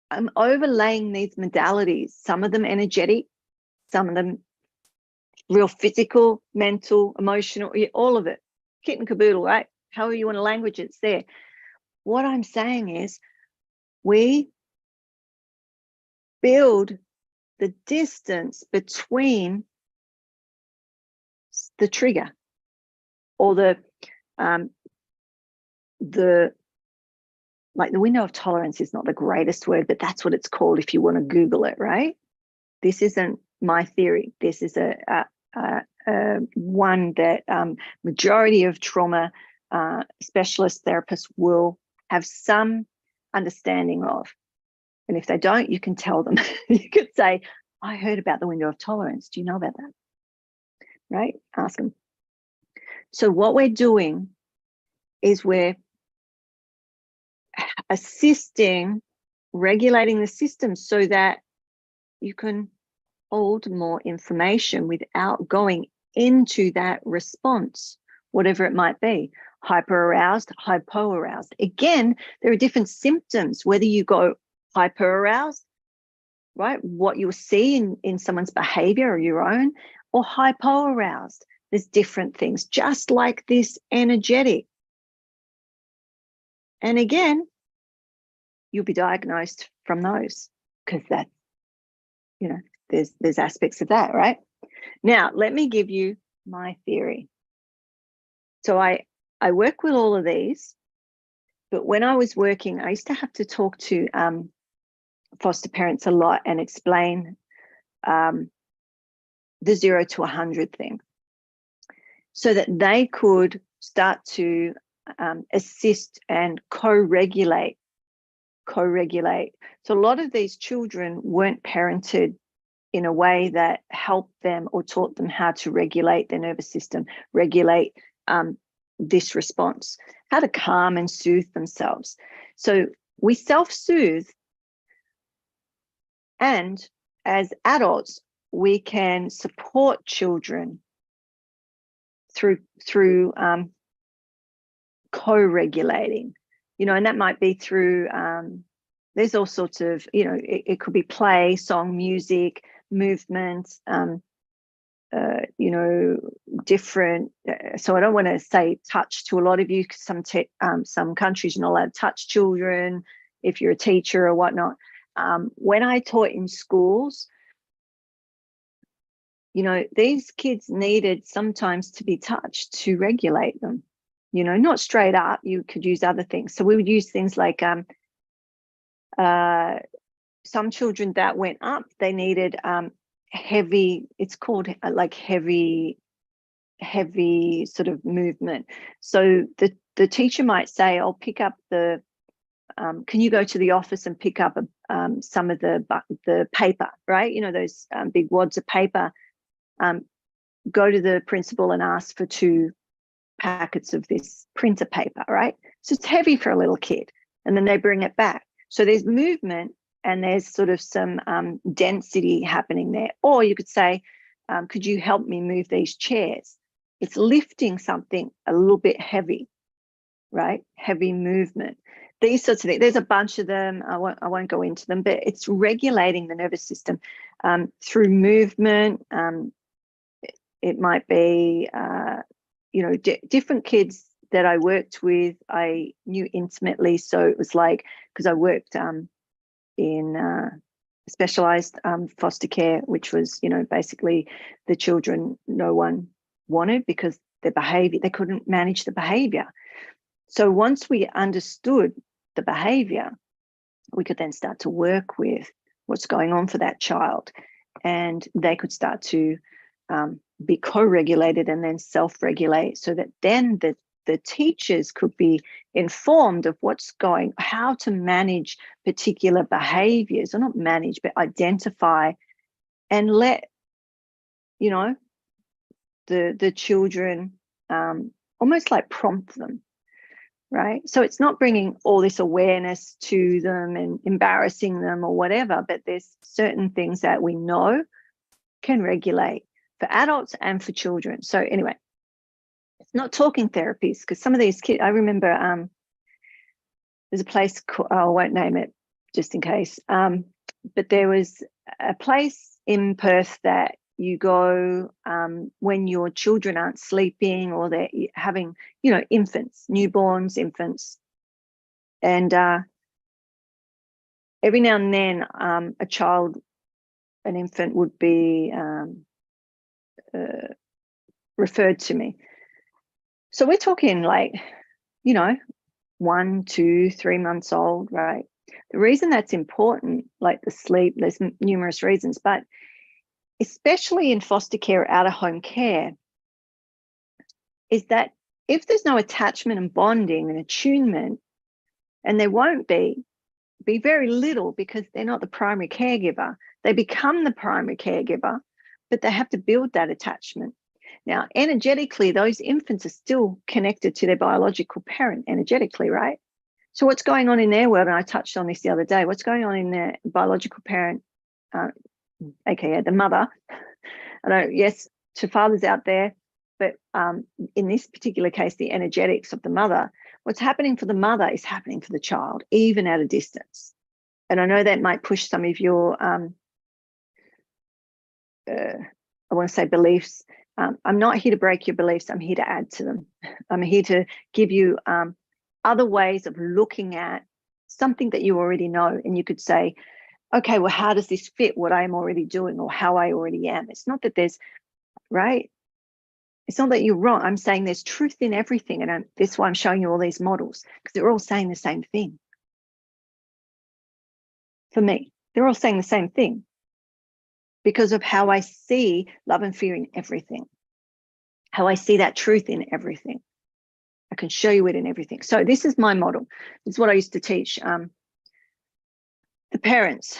I'm overlaying these modalities, some of them energetic, some of them real physical, mental, emotional, all of it. Kit and caboodle, right? However you want to language it, it's there. What I'm saying is we build the distance between the trigger or the window of tolerance is not the greatest word, but that's what it's called if you want to Google it, right? This isn't my theory. This is a one that majority of trauma specialist therapists will have some understanding of. And if they don't, you can tell them. You could say, I heard about the window of tolerance. Do you know about that? Right? Ask them. So what we're doing is we're assisting, regulating the system so that you can hold more information without going into that response, whatever it might be, hyper-aroused, hypo-aroused. Again, there are different symptoms, whether you go hyper-aroused, right, what you'll see in someone's behavior or your own, or hypo-aroused. There's different things, just like this energetic. And again, you'll be diagnosed from those because that, there's aspects of that, right? Now, let me give you my theory. So I work with all of these, but when I was working, I used to have to talk to foster parents a lot and explain the 0 to 100 thing so that they could start to assist and co-regulate. So a lot of these children weren't parented in a way that helped them or taught them how to regulate their nervous system, regulate this response, how to calm and soothe themselves. So we self-soothe, and as adults, we can support children through co-regulating, and that might be through, there's all sorts of, it could be play, song, music, movement, different. So I don't want to say touch to a lot of you, because some countries you're not allowed to touch children if you're a teacher or whatnot. When I taught in schools, these kids needed sometimes to be touched to regulate them, not straight up. You could use other things. So we would use things like some children that went up, they needed heavy, it's called like heavy sort of movement. So the teacher might say, I'll pick up the, can you go to the office and pick up some of the paper, right? Those big wads of paper. Go to the principal and ask for 2 packets of this printer paper, right? So it's heavy for a little kid. And then they bring it back. So there's movement and there's sort of some density happening there. Or you could say, could you help me move these chairs? It's lifting something a little bit heavy, right? Heavy movement. These sorts of things. There's a bunch of them. I won't go into them, but it's regulating the nervous system through movement. It might be, different kids that I worked with, I knew intimately. So it was like, because I worked in specialized foster care, which was, you know, basically the children no one wanted because their behavior, they couldn't manage the behavior. So once we understood the behavior, we could then start to work with what's going on for that child, and they could start to be co-regulated and then self-regulate, so that then the teachers could be informed of how to manage particular behaviors, or not manage, but identify and let, you know, the children almost like prompt them, right? So it's not bringing all this awareness to them and embarrassing them or whatever, but there's certain things that we know can regulate for adults and for children. So anyway, it's not talking therapies, because some of these kids, I remember there's a place called, I won't name it just in case, but there was a place in Perth that you go when your children aren't sleeping, or they're having, you know, infants, newborns, infants. And every now and then a child, an infant would be referred to me. So we're talking like, you know, 1, 2, 3 months old, right? The reason that's important, like the sleep, there's numerous reasons, but especially in foster care, out of home care, is that if there's no attachment and bonding and attunement, and there won't be very little, because they're not the primary caregiver. They become the primary caregiver, but they have to build that attachment. Now, energetically, those infants are still connected to their biological parent energetically, right? So what's going on in their world, and I touched on this the other day, what's going on in their biological parent, aka the mother. I know, yes, to fathers out there, but in this particular case, the energetics of the mother, what's happening for the mother is happening for the child, even at a distance. And I know that might push some of your, I want to say beliefs. I'm not here to break your beliefs. I'm here to add to them. I'm here to give you other ways of looking at something that you already know. And you could say, okay, well, how does this fit what I'm already doing, or how I already am? It's not that there's, right? It's not that you're wrong. I'm saying there's truth in everything. And that's why I'm showing you all these models, because they're all saying the same thing. For me, they're all saying the same thing because of how I see love and fear in everything, how I see that truth in everything. I can show you it in everything. So this is my model. This is what I used to teach the parents.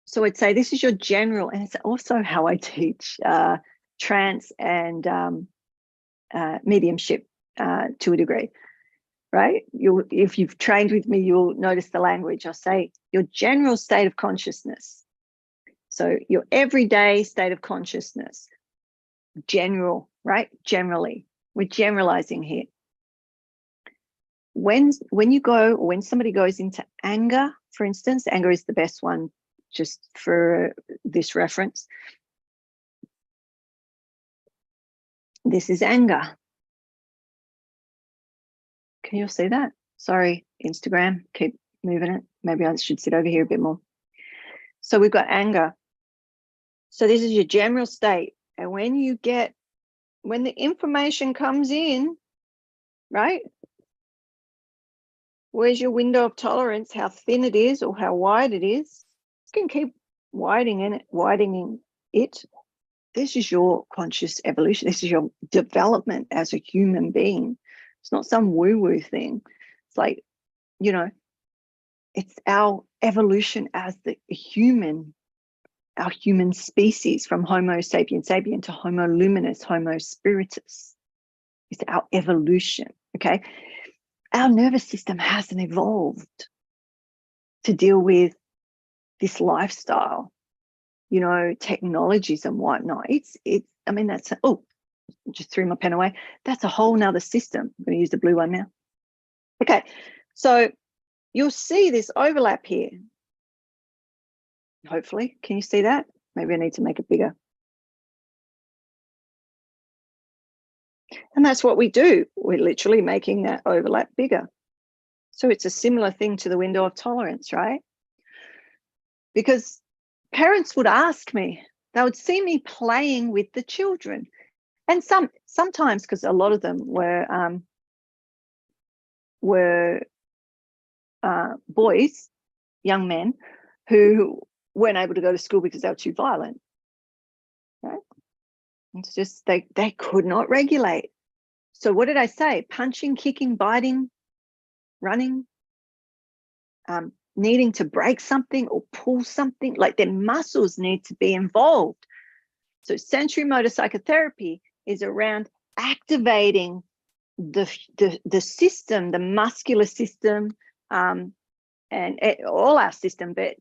So I'd say this is your general, and it's also how I teach trance and mediumship to a degree, right? If you've trained with me, you'll notice the language. I'll say your general state of consciousness. So your everyday state of consciousness, general, right? Generally, we're generalizing here. When somebody goes into anger, for instance, anger is the best one just for this reference. This is anger. Can you all see that? Sorry, Instagram, keep moving it. Maybe I should sit over here a bit more. So we've got anger. So this is your general state. And when the information comes in, right? Where's your window of tolerance, how thin it is or how wide it is? You can keep widening it. This is your conscious evolution. This is your development as a human being. It's not some woo-woo thing. It's like, you know, it's our evolution as the human, our human species, from Homo sapien sapien to Homo luminous, Homo spiritus. It's our evolution, okay? Our nervous system hasn't evolved to deal with this lifestyle, you know, technologies and whatnot. I mean, that's, just threw my pen away. That's a whole nother system. I'm going to use the blue one now. Okay, so you'll see this overlap here. Hopefully, can you see that? Maybe I need to make it bigger. And that's what we do. We're literally making that overlap bigger. So it's a similar thing to the window of tolerance, right? Because parents would ask me, they would see me playing with the children. And sometimes, because a lot of them were boys, young men, who weren't able to go to school because they were too violent. Right? It's just they could not regulate. So what did I say? Punching, kicking, biting, running, needing to break something or pull something, like their muscles need to be involved. So sensory motor psychotherapy is around activating the system, the muscular system, and all our system, but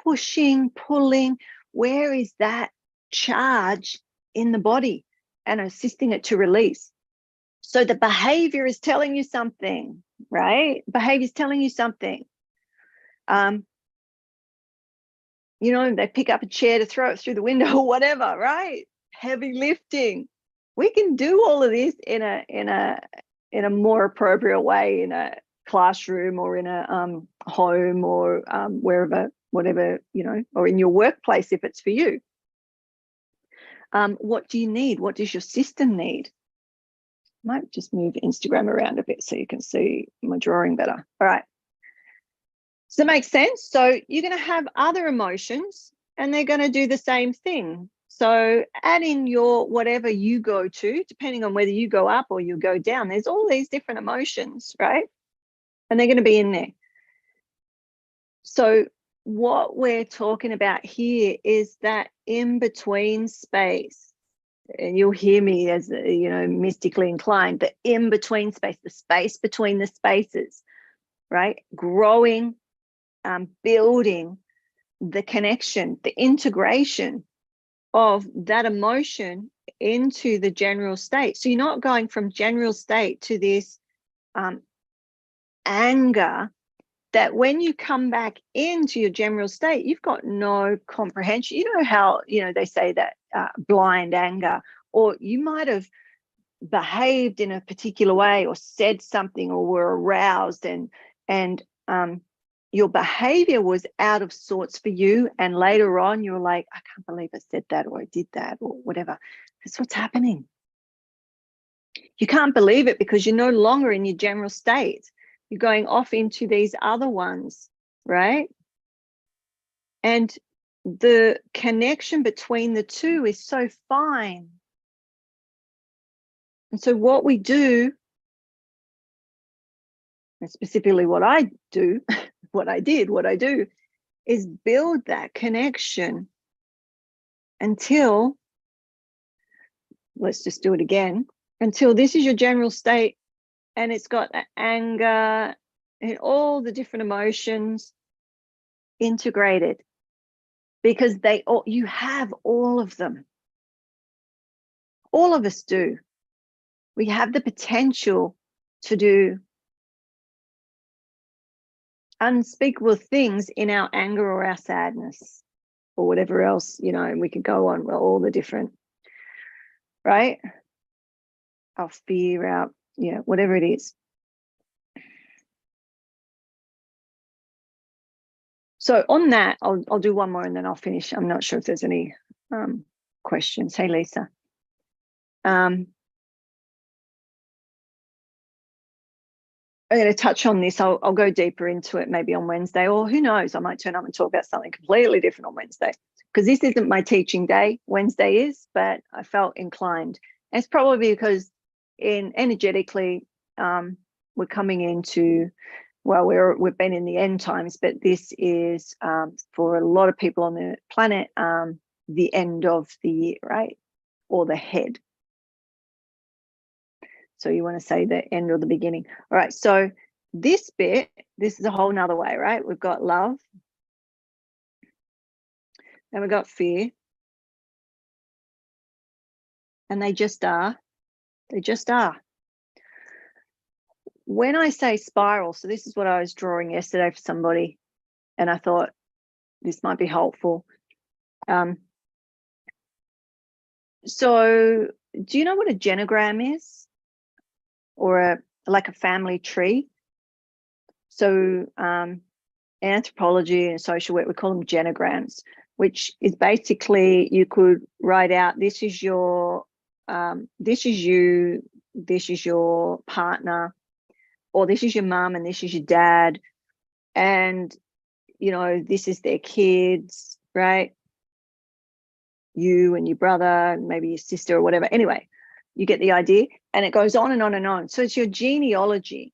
pushing, pulling, where is that charge in the body, and assisting it to release. So the behavior is telling you something, right? Behavior is telling you something. They pick up a chair to throw it through the window or whatever, right? Heavy lifting. We can do all of this in a more appropriate way in a classroom or in a home or wherever, whatever, or in your workplace if it's for you. What do you need? What does your system need? Might just move Instagram around a bit so you can see my drawing better. All right. Does that make sense? So you're going to have other emotions and they're going to do the same thing. So add in your whatever you go to, depending on whether you go up or you go down. There's all these different emotions, right? And they're going to be in there. So what we're talking about here is that in-between space. And you'll hear me as, mystically inclined, the in-between space, the space between the spaces, right? Growing, building the connection, the integration of that emotion into the general state. So you're not going from general state to this anger that when you come back into your general state, you've got no comprehension. You know how, they say that blind anger, or you might have behaved in a particular way or said something or were aroused and your behavior was out of sorts for you, and later on you're like, I can't believe I said that or I did that or whatever. That's what's happening. You can't believe it because you're no longer in your general state. You're going off into these other ones, right? And the connection between the two is so fine. And so what we do, and specifically what I do, what I do, is build that connection until, let's just do it again, until this is your general state and it's got anger and all the different emotions integrated, because you have all of them. All of us do. We have the potential to do unspeakable things in our anger or our sadness or whatever else, and we could go on, well, all the different, right? Our fear, our, whatever it is. So on that, I'll do one more and then I'll finish. I'm not sure if there's any questions. Hey, Lisa. I'm going to touch on this. I'll go deeper into it maybe on Wednesday, or who knows, I might turn up and talk about something completely different on Wednesday, because this isn't my teaching day. Wednesday is, but I felt inclined. And it's probably because energetically, we're coming into, well, we've been in the end times, but this is for a lot of people on the planet, the end of the year, right? Or the head. So you want to say the end or the beginning. All right, so this bit, this is a whole nother way, right? We've got love, then we've got fear, and they just are. They just are. When I say spiral, so this is what I was drawing yesterday for somebody, and I thought this might be helpful. So do you know what a genogram is? Or like a family tree? So anthropology and social work, we call them genograms. which is basically, you could write out, this is your, this is you, this is your partner, or this is your mum and this is your dad, and you know, this is their kids, right? You and your brother, maybe your sister or whatever. Anyway, you get the idea, and it goes on and on and on. So it's your genealogy.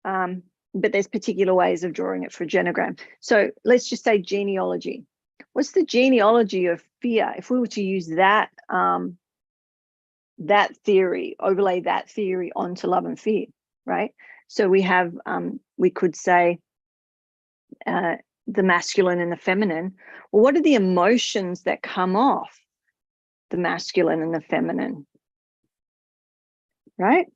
But there's particular ways of drawing it for a genogram. So let's just say genealogy. What's the genealogy of fear? If we were to use that, that theory, overlay that theory onto love and fear, right? So we have, we could say, the masculine and the feminine. Well, what are the emotions that come off the masculine and the feminine, right?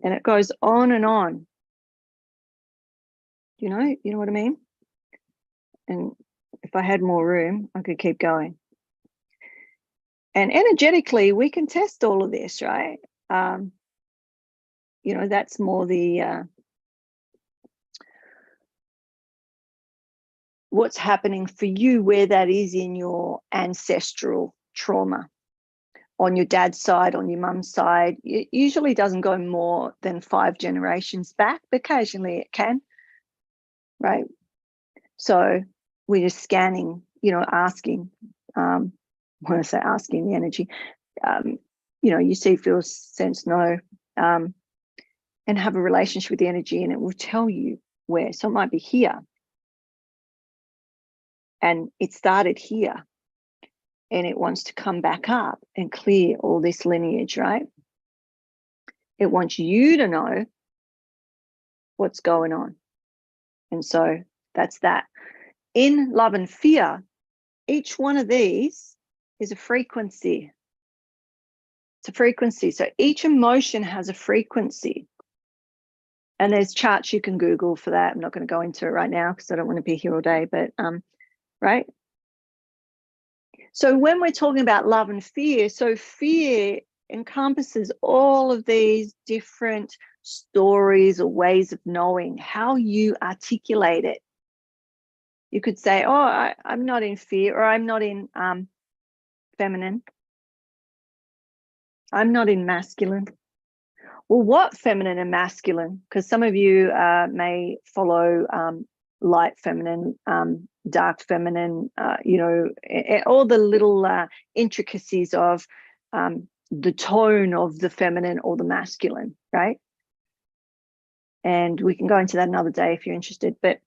And it goes on and on. You know what I mean? And if I had more room, I could keep going. And energetically, we can test all of this, right? You know, that's more the what's happening for you, where that is in your ancestral trauma. On your dad's side, on your mum's side, it usually doesn't go more than 5 generations back, but occasionally it can, right? So we're just scanning, you know, asking, when I say asking the energy, you know, you see, feel, sense, know, and have a relationship with the energy, and it will tell you where. So it might be here, and it started here, and it wants to come back up and clear all this lineage, right? It wants you to know what's going on. And so that's that. In love and fear, each one of these is a frequency. It's a frequency. So each emotion has a frequency. And there's charts you can Google for that. I'm not going to go into it right now because I don't want to be here all day, but right? So when we're talking about love and fear, so fear encompasses all of these different stories or ways of knowing, how you articulate it. You could say, oh, I'm not in fear, or I'm not in feminine. I'm not in masculine. Well, what feminine and masculine? Because some of you may follow light feminine, dark feminine, you know, all the little intricacies of the tone of the feminine or the masculine, right? And we can go into that another day if you're interested. But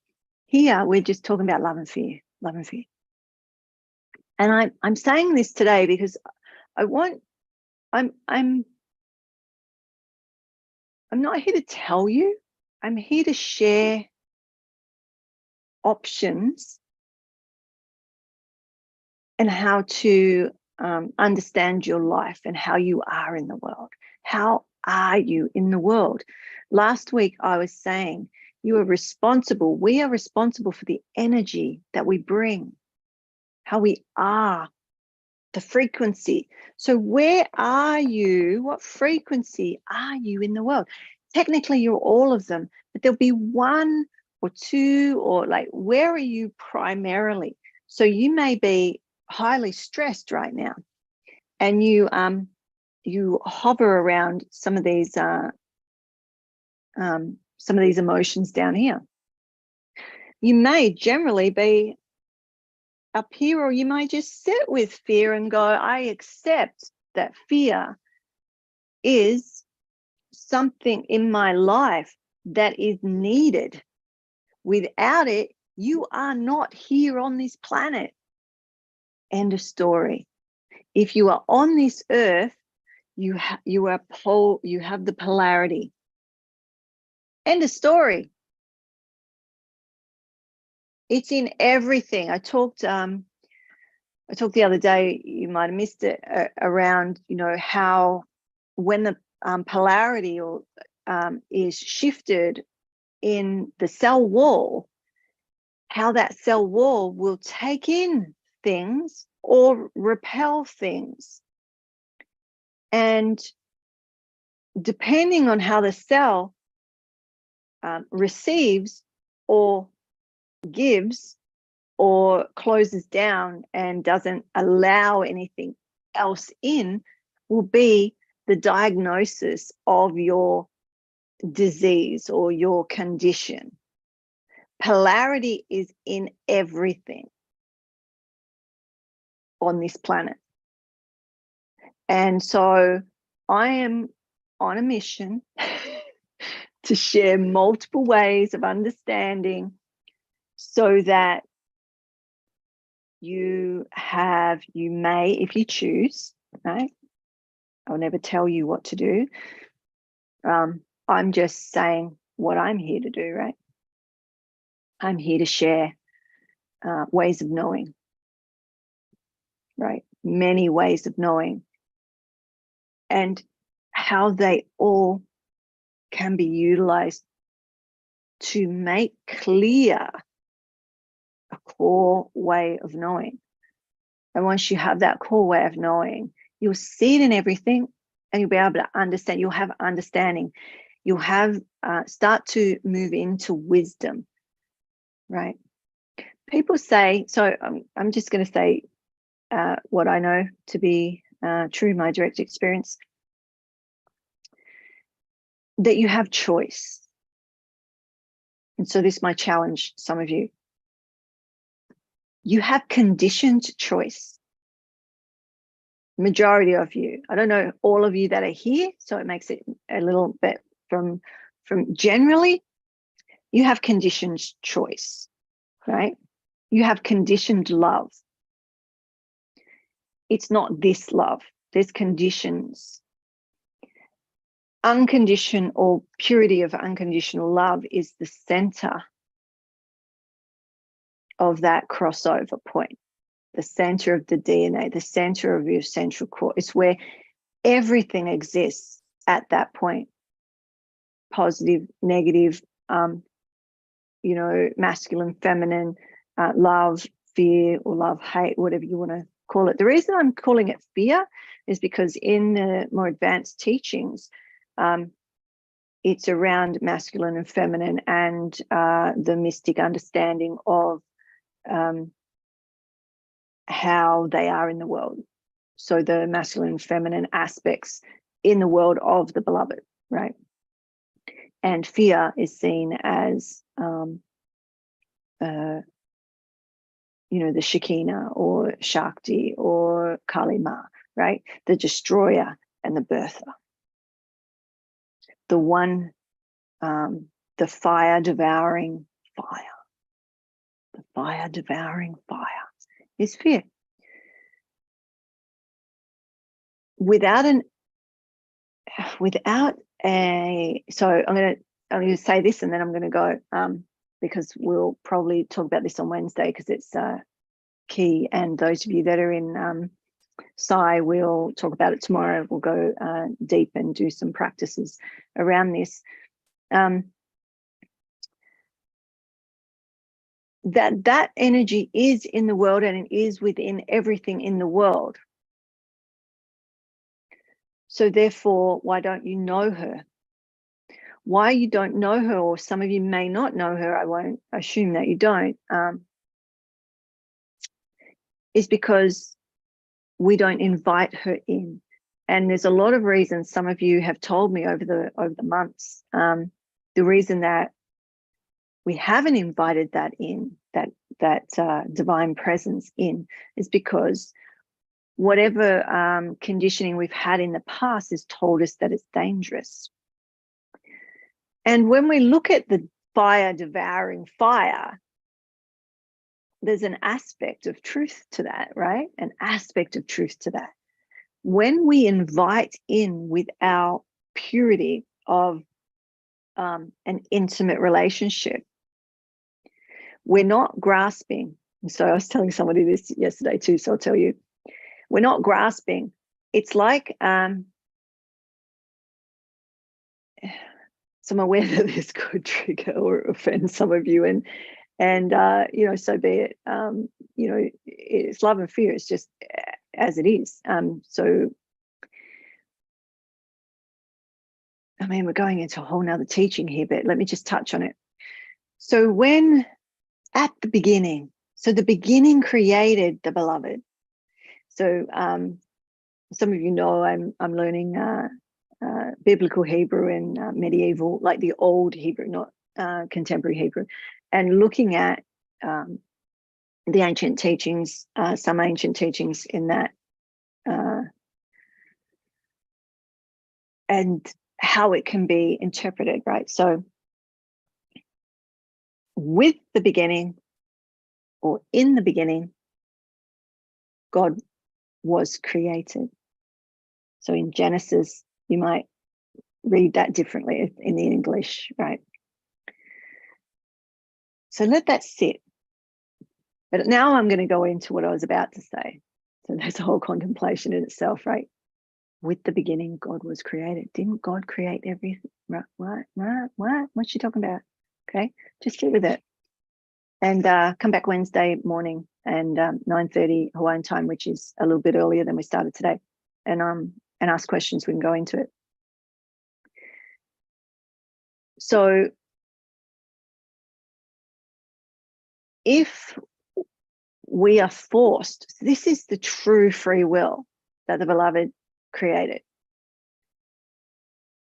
here we're just talking about love and fear, love and fear. And I'm saying this today because I'm not here to tell you. I'm here to share options and how to understand your life and how you are in the world. How are you in the world? Last week, I was saying you are responsible. We are responsible for the energy that we bring, how we are, the frequency. So where are you? What frequency are you in the world? Technically, you're all of them, but there'll be one or two, or like, where are you primarily? So you may be highly stressed right now, and you hover around some of these emotions down here. You may generally be up here, or you may just sit with fear and go, I accept that fear is something in my life that is needed. Without it, you are not here on this planet. End of story. If you are on this earth, you have the polarity. End of story. It's in everything. I talked the other day, you might have missed it, around, you know, how when the polarity or is shifted in the cell wall, how that cell wall will take in things or repel things. And depending on how the cell receives or gives or closes down and doesn't allow anything else in will be the diagnosis of your disease or your condition. Polarity is in everything on this planet. And so I am on a mission to share multiple ways of understanding so that you may, if you choose, right? I'll never tell you what to do. I'm just saying what I'm here to do, right? I'm here to share ways of knowing, right? Many ways of knowing, and how they all can be utilized to make clear a core way of knowing. And once you have that core way of knowing, you'll see it in everything, and you'll be able to understand. You'll have understanding. You'll have start to move into wisdom, right? People say, so I'm just going to say what I know to be true, my direct experience, that you have choice. And so this might challenge some of you. You have conditioned choice. Majority of you. I don't know all of you that are here, so it makes it a little bit from generally, you have conditioned choice, right? You have conditioned love. It's not this love. There's conditions. Unconditioned or purity of unconditional love is the center of that crossover point, the center of the DNA, the center of your central core. It's where everything exists at that point. Positive, negative, masculine, feminine, love, fear, or love, hate, whatever you want to call it. The reason I'm calling it fear is because in the more advanced teachings, it's around masculine and feminine and the mystic understanding of how they are in the world. So the masculine and feminine aspects in the world of the beloved, right? And fear is seen as, the Shekinah or Shakti or Kali Ma, right? The destroyer and the birther. The one, the fire devouring fire. The fire devouring fire is fear. Without so I'm going to say this and then I'm going to go, because we'll probably talk about this on Wednesday because it's key. And those of you that are in Psi, we'll talk about it tomorrow. We'll go deep and do some practices around this. That energy is in the world and it is within everything in the world. So therefore, why don't you know her? Why you don't know her, or some of you may not know her, I won't assume that you don't, is because we don't invite her in. And there's a lot of reasons. Some of you have told me over the months, the reason that we haven't invited that in, that divine presence in, is because whatever conditioning we've had in the past has told us that it's dangerous. And when we look at the fire devouring fire, there's an aspect of truth to that, right? An aspect of truth to that. When we invite in with our purity of an intimate relationship, we're not grasping. So I was telling somebody this yesterday too, so I'll tell you. We're not grasping. It's like, so I'm aware that this could trigger or offend some of you, and so be it. It's love and fear. It's just as it is. So, I mean, we're going into a whole nother teaching here, but let me just touch on it. So when at the beginning. So the beginning created the beloved. So some of you know I'm learning biblical Hebrew and medieval, like the old Hebrew, not contemporary Hebrew, and looking at the ancient teachings, some ancient teachings in that, and how it can be interpreted, right? So with the beginning, or in the beginning, God was created. So in Genesis, you might read that differently in the English, right? So let that sit. But now I'm going to go into what I was about to say. So that's a whole contemplation in itself, right? With the beginning, God was created. Didn't God create everything? Right? What? What's she talking about? Okay, just sit with it. And come back Wednesday morning and 9:30 Hawaiian time, which is a little bit earlier than we started today. And ask questions. We can go into it. So if we are forced, this is the true free will that the beloved created,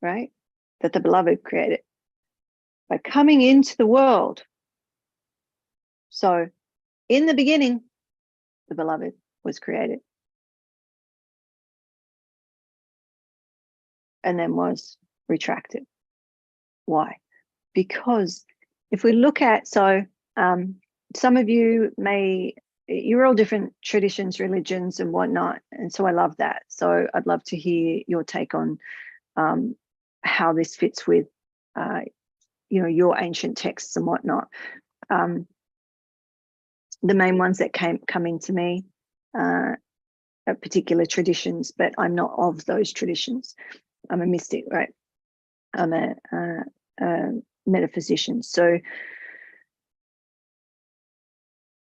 right? That the beloved created by coming into the world. So in the beginning, the beloved was created and then was retracted. Why? Because if we look at, so some of you you're all different traditions, religions and whatnot. And so I love that. So I'd love to hear your take on how this fits with, your ancient texts and whatnot. The main ones that come into me are particular traditions, but I'm not of those traditions. I'm a mystic, right? I'm a metaphysician. So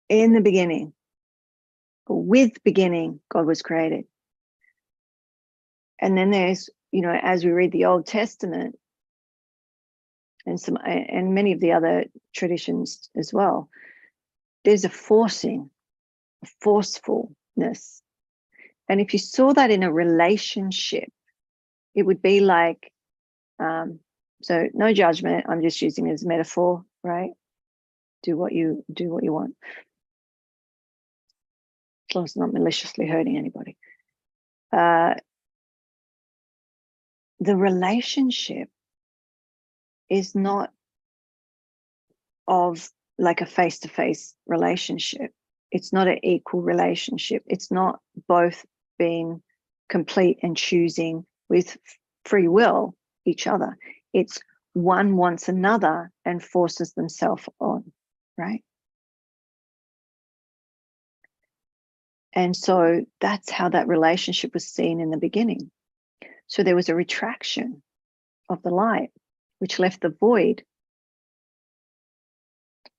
in the beginning, with beginning, God was created. And then there's, as we read the Old Testament and many of the other traditions as well, there's a forcefulness. And if you saw that in a relationship, it would be like, so no judgment, I'm just using it as a metaphor, right? Do what you want, as long as it's not maliciously hurting anybody. The relationship is not of like a face-to-face relationship. It's not an equal relationship. It's not both being complete and choosing with free will each other. It's one wants another and forces themselves on, right? And so that's how that relationship was seen in the beginning. So there was a retraction of the light, which left the void,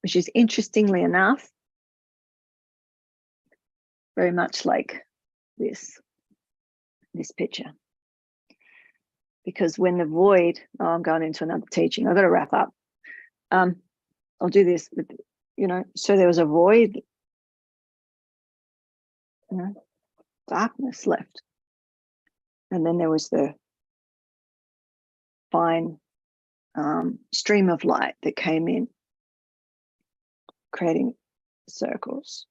which is interestingly enough, very much like this picture. Because when the void, I'm going into another teaching, I've got to wrap up. I'll do this, so there was a void, darkness left. And then there was the fine stream of light that came in, creating circles.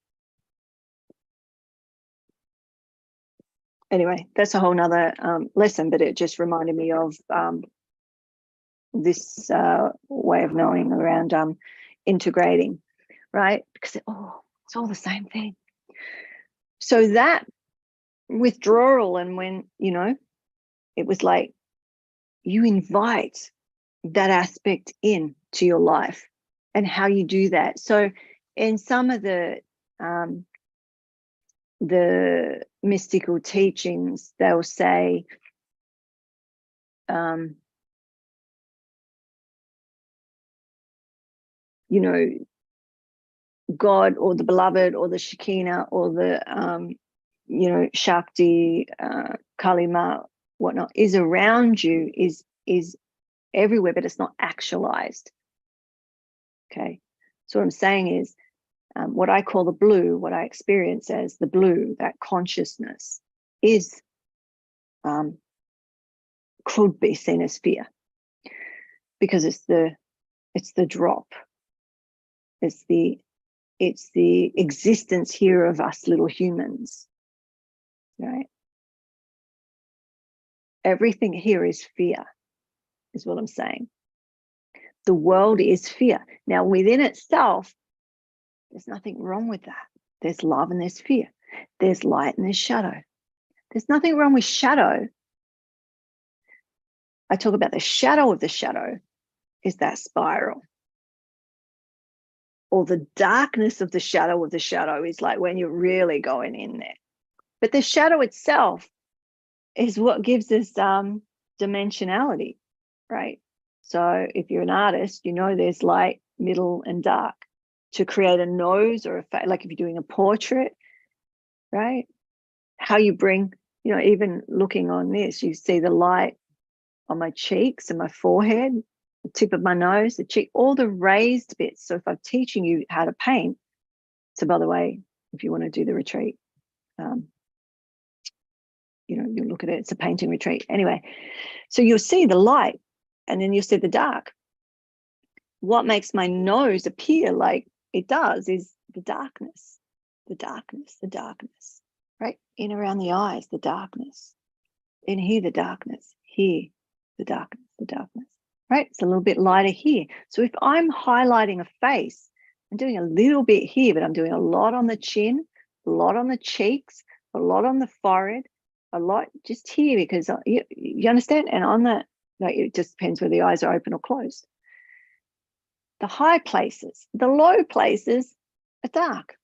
Anyway, that's a whole nother lesson, but it just reminded me of this way of knowing around integrating, right? Because it's all the same thing. So that withdrawal, and when, it was like you invite that aspect in to your life and how you do that. So in some of the mystical teachings, they'll say, God or the beloved or the Shekinah or the, Shakti, Kalima, whatnot, is around you, is everywhere, but it's not actualized. Okay. So what I'm saying is, what I call the blue, what I experience as the blue, that consciousness, is could be seen as fear, because it's the drop, it's the existence here of us little humans, right? Everything here is fear, is what I'm saying. The world is fear. Now, within itself, there's nothing wrong with that. There's love and there's fear. There's light and there's shadow. There's nothing wrong with shadow. I talk about the shadow of the shadow is that spiral. Or the darkness of the shadow is like when you're really going in there. But the shadow itself is what gives us dimensionality, right? So if you're an artist, you know there's light, middle, and dark. To create a nose or a face, like if you're doing a portrait, right? How you bring, you know, even looking on this, you see the light on my cheeks and my forehead, the tip of my nose, the cheek, all the raised bits. So if I'm teaching you how to paint, so by the way, if you want to do the retreat, you know, you look at it, it's a painting retreat. Anyway, so you'll see the light and then you'll see the dark. What makes my nose appear like it does is the darkness, right? In around the eyes, the darkness. In here, the darkness. Here, the darkness, right? It's a little bit lighter here. So if I'm highlighting a face, I'm doing a little bit here, but I'm doing a lot on the chin, a lot on the cheeks, a lot on the forehead, a lot just here, because you understand? And on that, like, it just depends whether the eyes are open or closed. The high places, the low places are dark.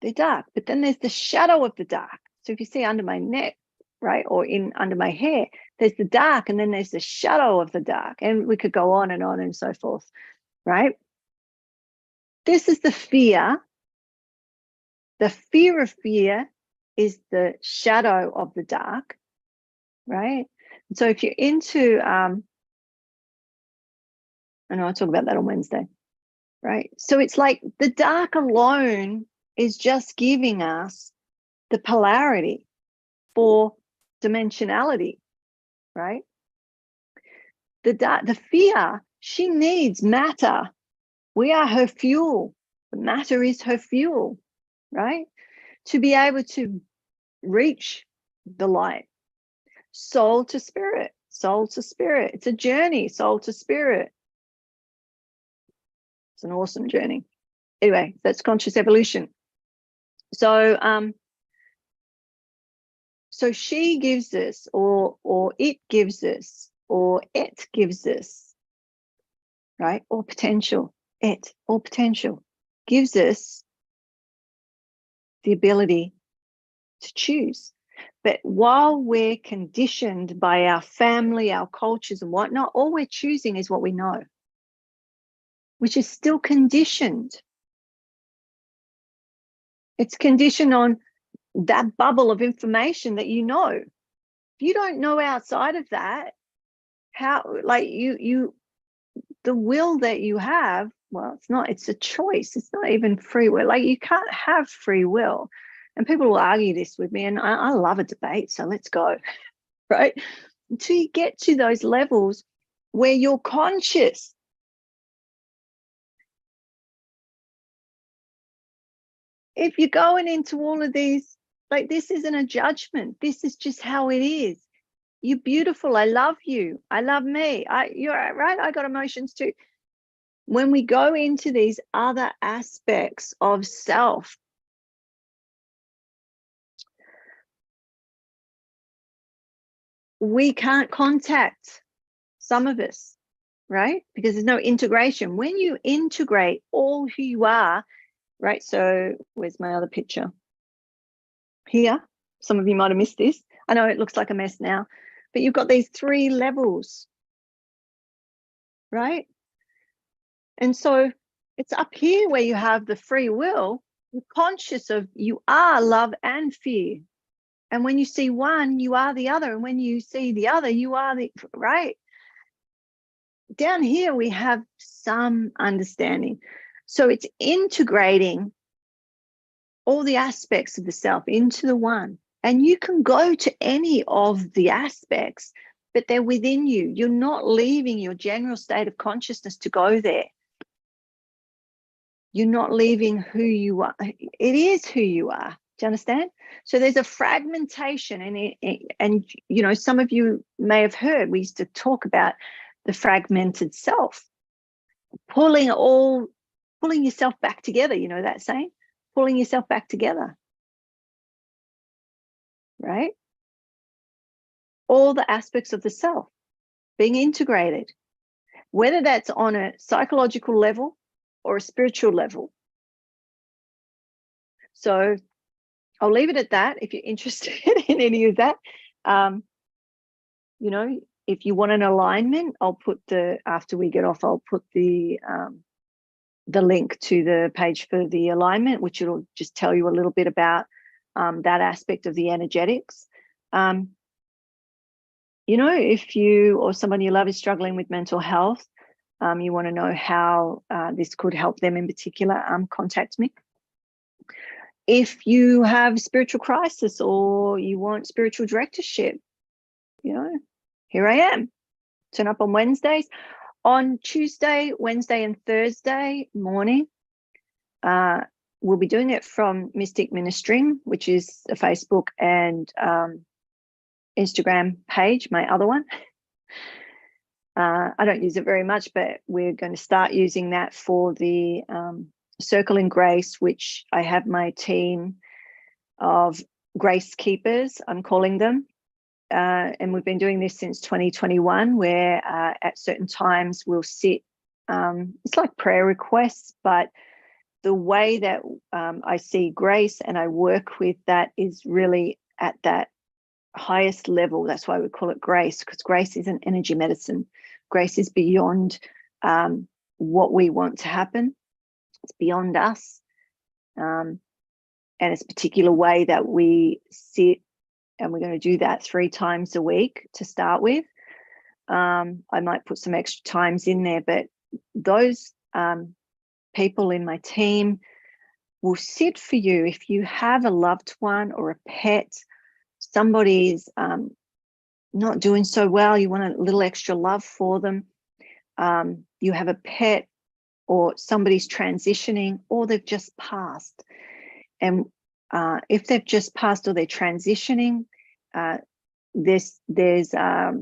They're dark, but then there's the shadow of the dark. So if you see under my neck, right, or under my hair, there's the dark, and then there's the shadow of the dark. And we could go on and so forth, right? This is the fear. The fear of fear is the shadow of the dark, right? And so if you're into, I know I'll talk about that on Wednesday, right? So it's like the dark alone is just giving us the polarity for dimensionality, right? The fear, she needs matter. We are her fuel. The matter is her fuel, right? To be able to reach the light. Soul to spirit, soul to spirit. It's a journey, soul to spirit. It's an awesome journey. Anyway, that's conscious evolution. So so she gives us, or it gives us, or it gives us, right? Or potential, it, or potential gives us the ability to choose. But while we're conditioned by our family, our cultures and whatnot, all we're choosing is what we know, which is still conditioned. It's conditioned on that bubble of information that you know. If you don't know outside of that, how, like, you the will that you have, well, it's a choice. It's not even free will. Like, you can't have free will. And people will argue this with me, and I love a debate, so let's go, right? Until you get to those levels where you're conscious. If you're going into all of these, like, this isn't a judgment. This is just how it is. You're beautiful. I love you. I love me. You're right. I got emotions too. When we go into these other aspects of self, we can't contact some of us, right? Because there's no integration. When you integrate all who you are, right? So where's my other picture? Here. Some of you might have missed this. I know it looks like a mess now, but you've got these 3 levels, right? And so it's up here where you have the free will. You're conscious of, you are love and fear. And when you see one, you are the other. And when you see the other, you are the, right? Down here, we have some understanding. So it's integrating all the aspects of the self into the one. And you can go to any of the aspects, but they're within you. You're not leaving your general state of consciousness to go there. You're not leaving who you are. It is who you are. Do you understand? So there's a fragmentation, and you know, some of you may have heard, we used to talk about the fragmented self, pulling yourself back together. You know that saying, pulling yourself back together, right? All the aspects of the self being integrated, whether that's on a psychological level or a spiritual level. So I'll leave it at that. If you're interested in any of that, you know, if you want an alignment, I'll put after we get off, I'll put the link to the page for the alignment, which will just tell you a little bit about that aspect of the energetics. You know, if you or someone you love is struggling with mental health, you want to know how this could help them in particular, contact me. If you have spiritual crisis or you want spiritual directorship, you know, here I am. Turn up on Wednesdays. On Tuesday, Wednesday, and Thursday morning, we'll be doing it from Mystic Ministering, which is a Facebook and Instagram page, my other one. I don't use it very much, but we're going to start using that for the Circle in Grace, which I have my team of grace keepers, I'm calling them. And we've been doing this since 2021, where at certain times we'll sit, it's like prayer requests, but the way that I see grace and I work with that is really at that highest level. That's why we call it grace, because grace is an energy medicine. Grace is beyond what we want to happen. It's beyond us. And it's a particular way that we sit, and we're going to do that 3 times a week to start with. I might put some extra times in there, but those people in my team will sit for you. If you have a loved one or a pet, somebody's not doing so well, you want a little extra love for them, you have a pet, or somebody's transitioning, or they've just passed. And if they've just passed or they're transitioning, there's a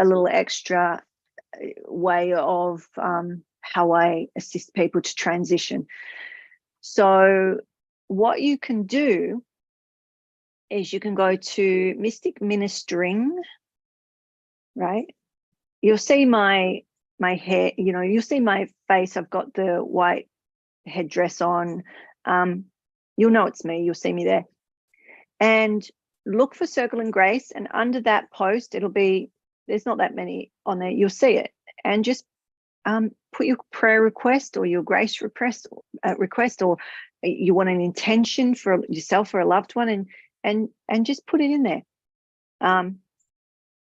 little extra way of how I assist people to transition. So what you can do is you can go to Mystic Ministering, right? You'll see my hair, you know, you'll see my face. I've got the white headdress on. You'll know it's me. You'll see me there. And look for Circle and Grace, and under that post, it'll be, there's not that many on there. You'll see it, and just put your prayer request or your grace request, or you want an intention for yourself or a loved one, and just put it in there.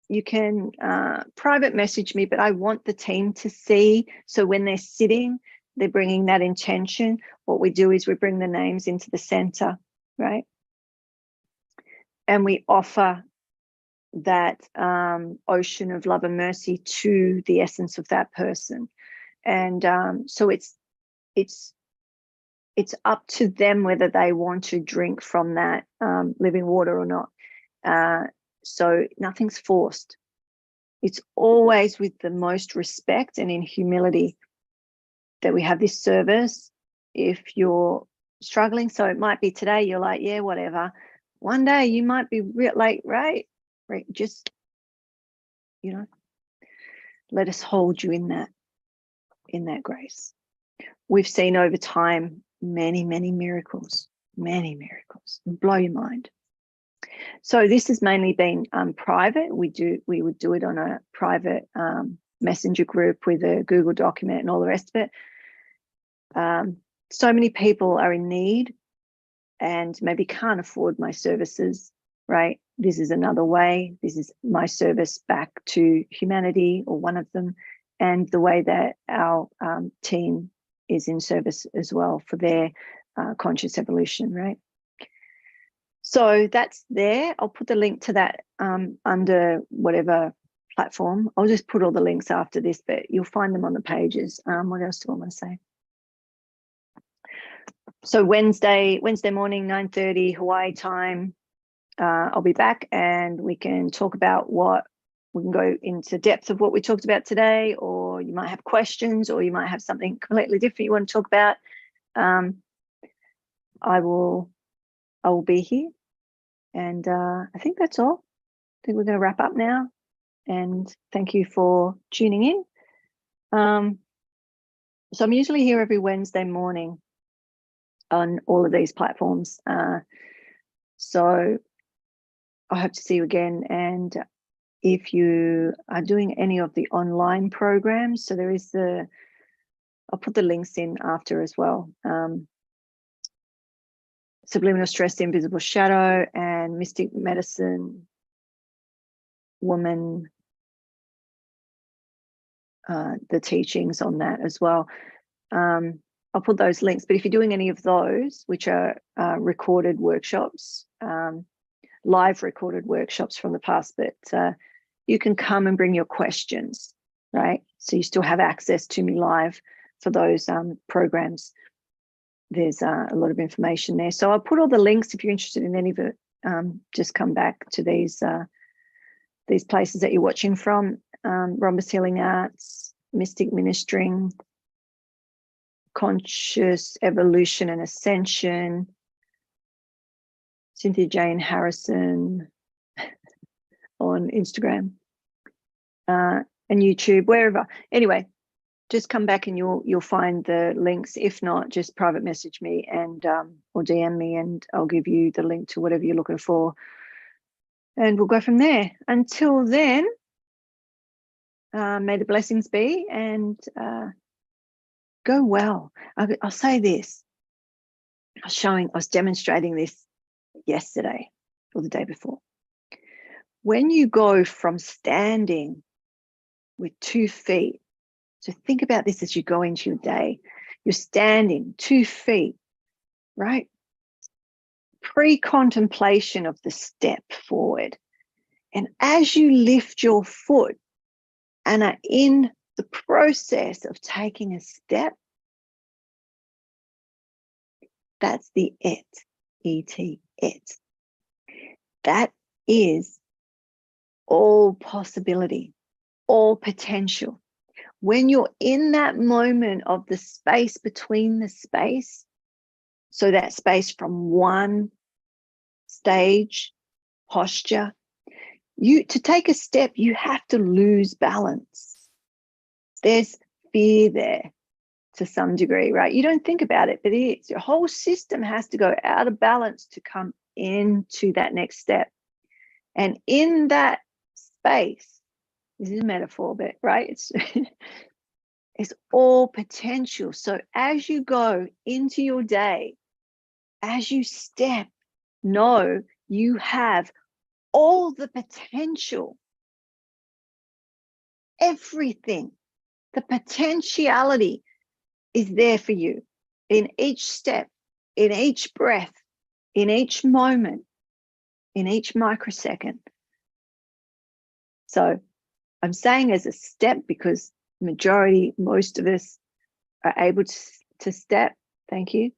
You can private message me, but I want the team to see. So when they're sitting, they're bringing that intention. What we do is we bring the names into the center, right? And we offer that ocean of love and mercy to the essence of that person. And so it's up to them whether they want to drink from that living water or not. So nothing's forced. It's always with the most respect and in humility that we have this service. If you're struggling, so it might be today you're like, yeah, whatever. One day you might be like, right, just, you know, let us hold you in that grace. We've seen over time many miracles, blow your mind. So this has mainly been private. We would do it on a private messenger group with a Google document and all the rest of it. So many people are in need and maybe can't afford my services, right? This is another way. This is my service back to humanity, or one of them, and the way that our team is in service as well for their conscious evolution, right? So that's there. I'll put the link to that under whatever platform. I'll just put all the links after this, but you'll find them on the pages. What else do I want to say? So Wednesday morning, 9:30 Hawaii time, I'll be back and we can talk about we can go into depth of what we talked about today, or you might have questions, or you might have something completely different you want to talk about. I will be here. And I think that's all. I think we're going to wrap up now. And thank you for tuning in. So I'm usually here every Wednesday morning on all of these platforms. So I hope to see you again. And if you are doing any of the online programs, so there is I'll put the links in after as well. Subliminal Stress, the Invisible Shadow, and Mystic Medicine Woman, the teachings on that as well. I'll put those links, but if you're doing any of those, which are recorded workshops, live recorded workshops from the past, but you can come and bring your questions, right? So you still have access to me live for those programs. There's a lot of information there. So I'll put all the links if you're interested in any of it. Just come back to these places that you're watching from. Rhombus Healing Arts, Mystic Ministering, Conscious Evolution and Ascension, Cynthia Jane Harrison on Instagram and YouTube, wherever. Anyway, just come back and you'll find the links. If not, just private message me and or DM me, and I'll give you the link to whatever you're looking for, and we'll go from there. Until then, may the blessings be, and go well. I'll say this. I was demonstrating this yesterday or the day before. When you go from standing with 2 feet, so think about this as you go into your day. You're standing 2 feet, right? Pre-contemplation of the step forward. And as you lift your foot and are in the process of taking a step, that's the it, E-T, it. That is all possibility, all potential. When you're in that moment of the space between the space, so that space from one stage, posture, to take a step, you have to lose balance. There's fear there to some degree, right? You don't think about it, but it is. Your whole system has to go out of balance to come into that next step. And in that space, this is a metaphor, but right, it's all potential. So as you go into your day, as you step, know you have all the potential, everything, the potentiality is there for you in each step, in each breath, in each moment, in each microsecond. So I'm saying as a step because most of us are able to step. Thank you.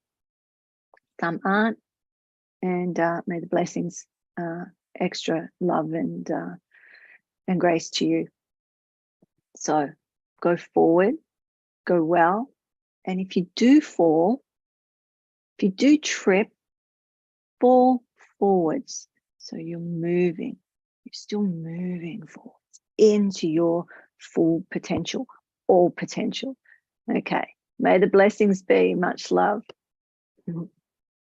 Some aren't. And may the blessings, extra love and grace to you. So go forward, go well. And if you do fall, if you do trip, fall forwards. So you're still moving forwards into your full potential, all potential. Okay. May the blessings be. Much love.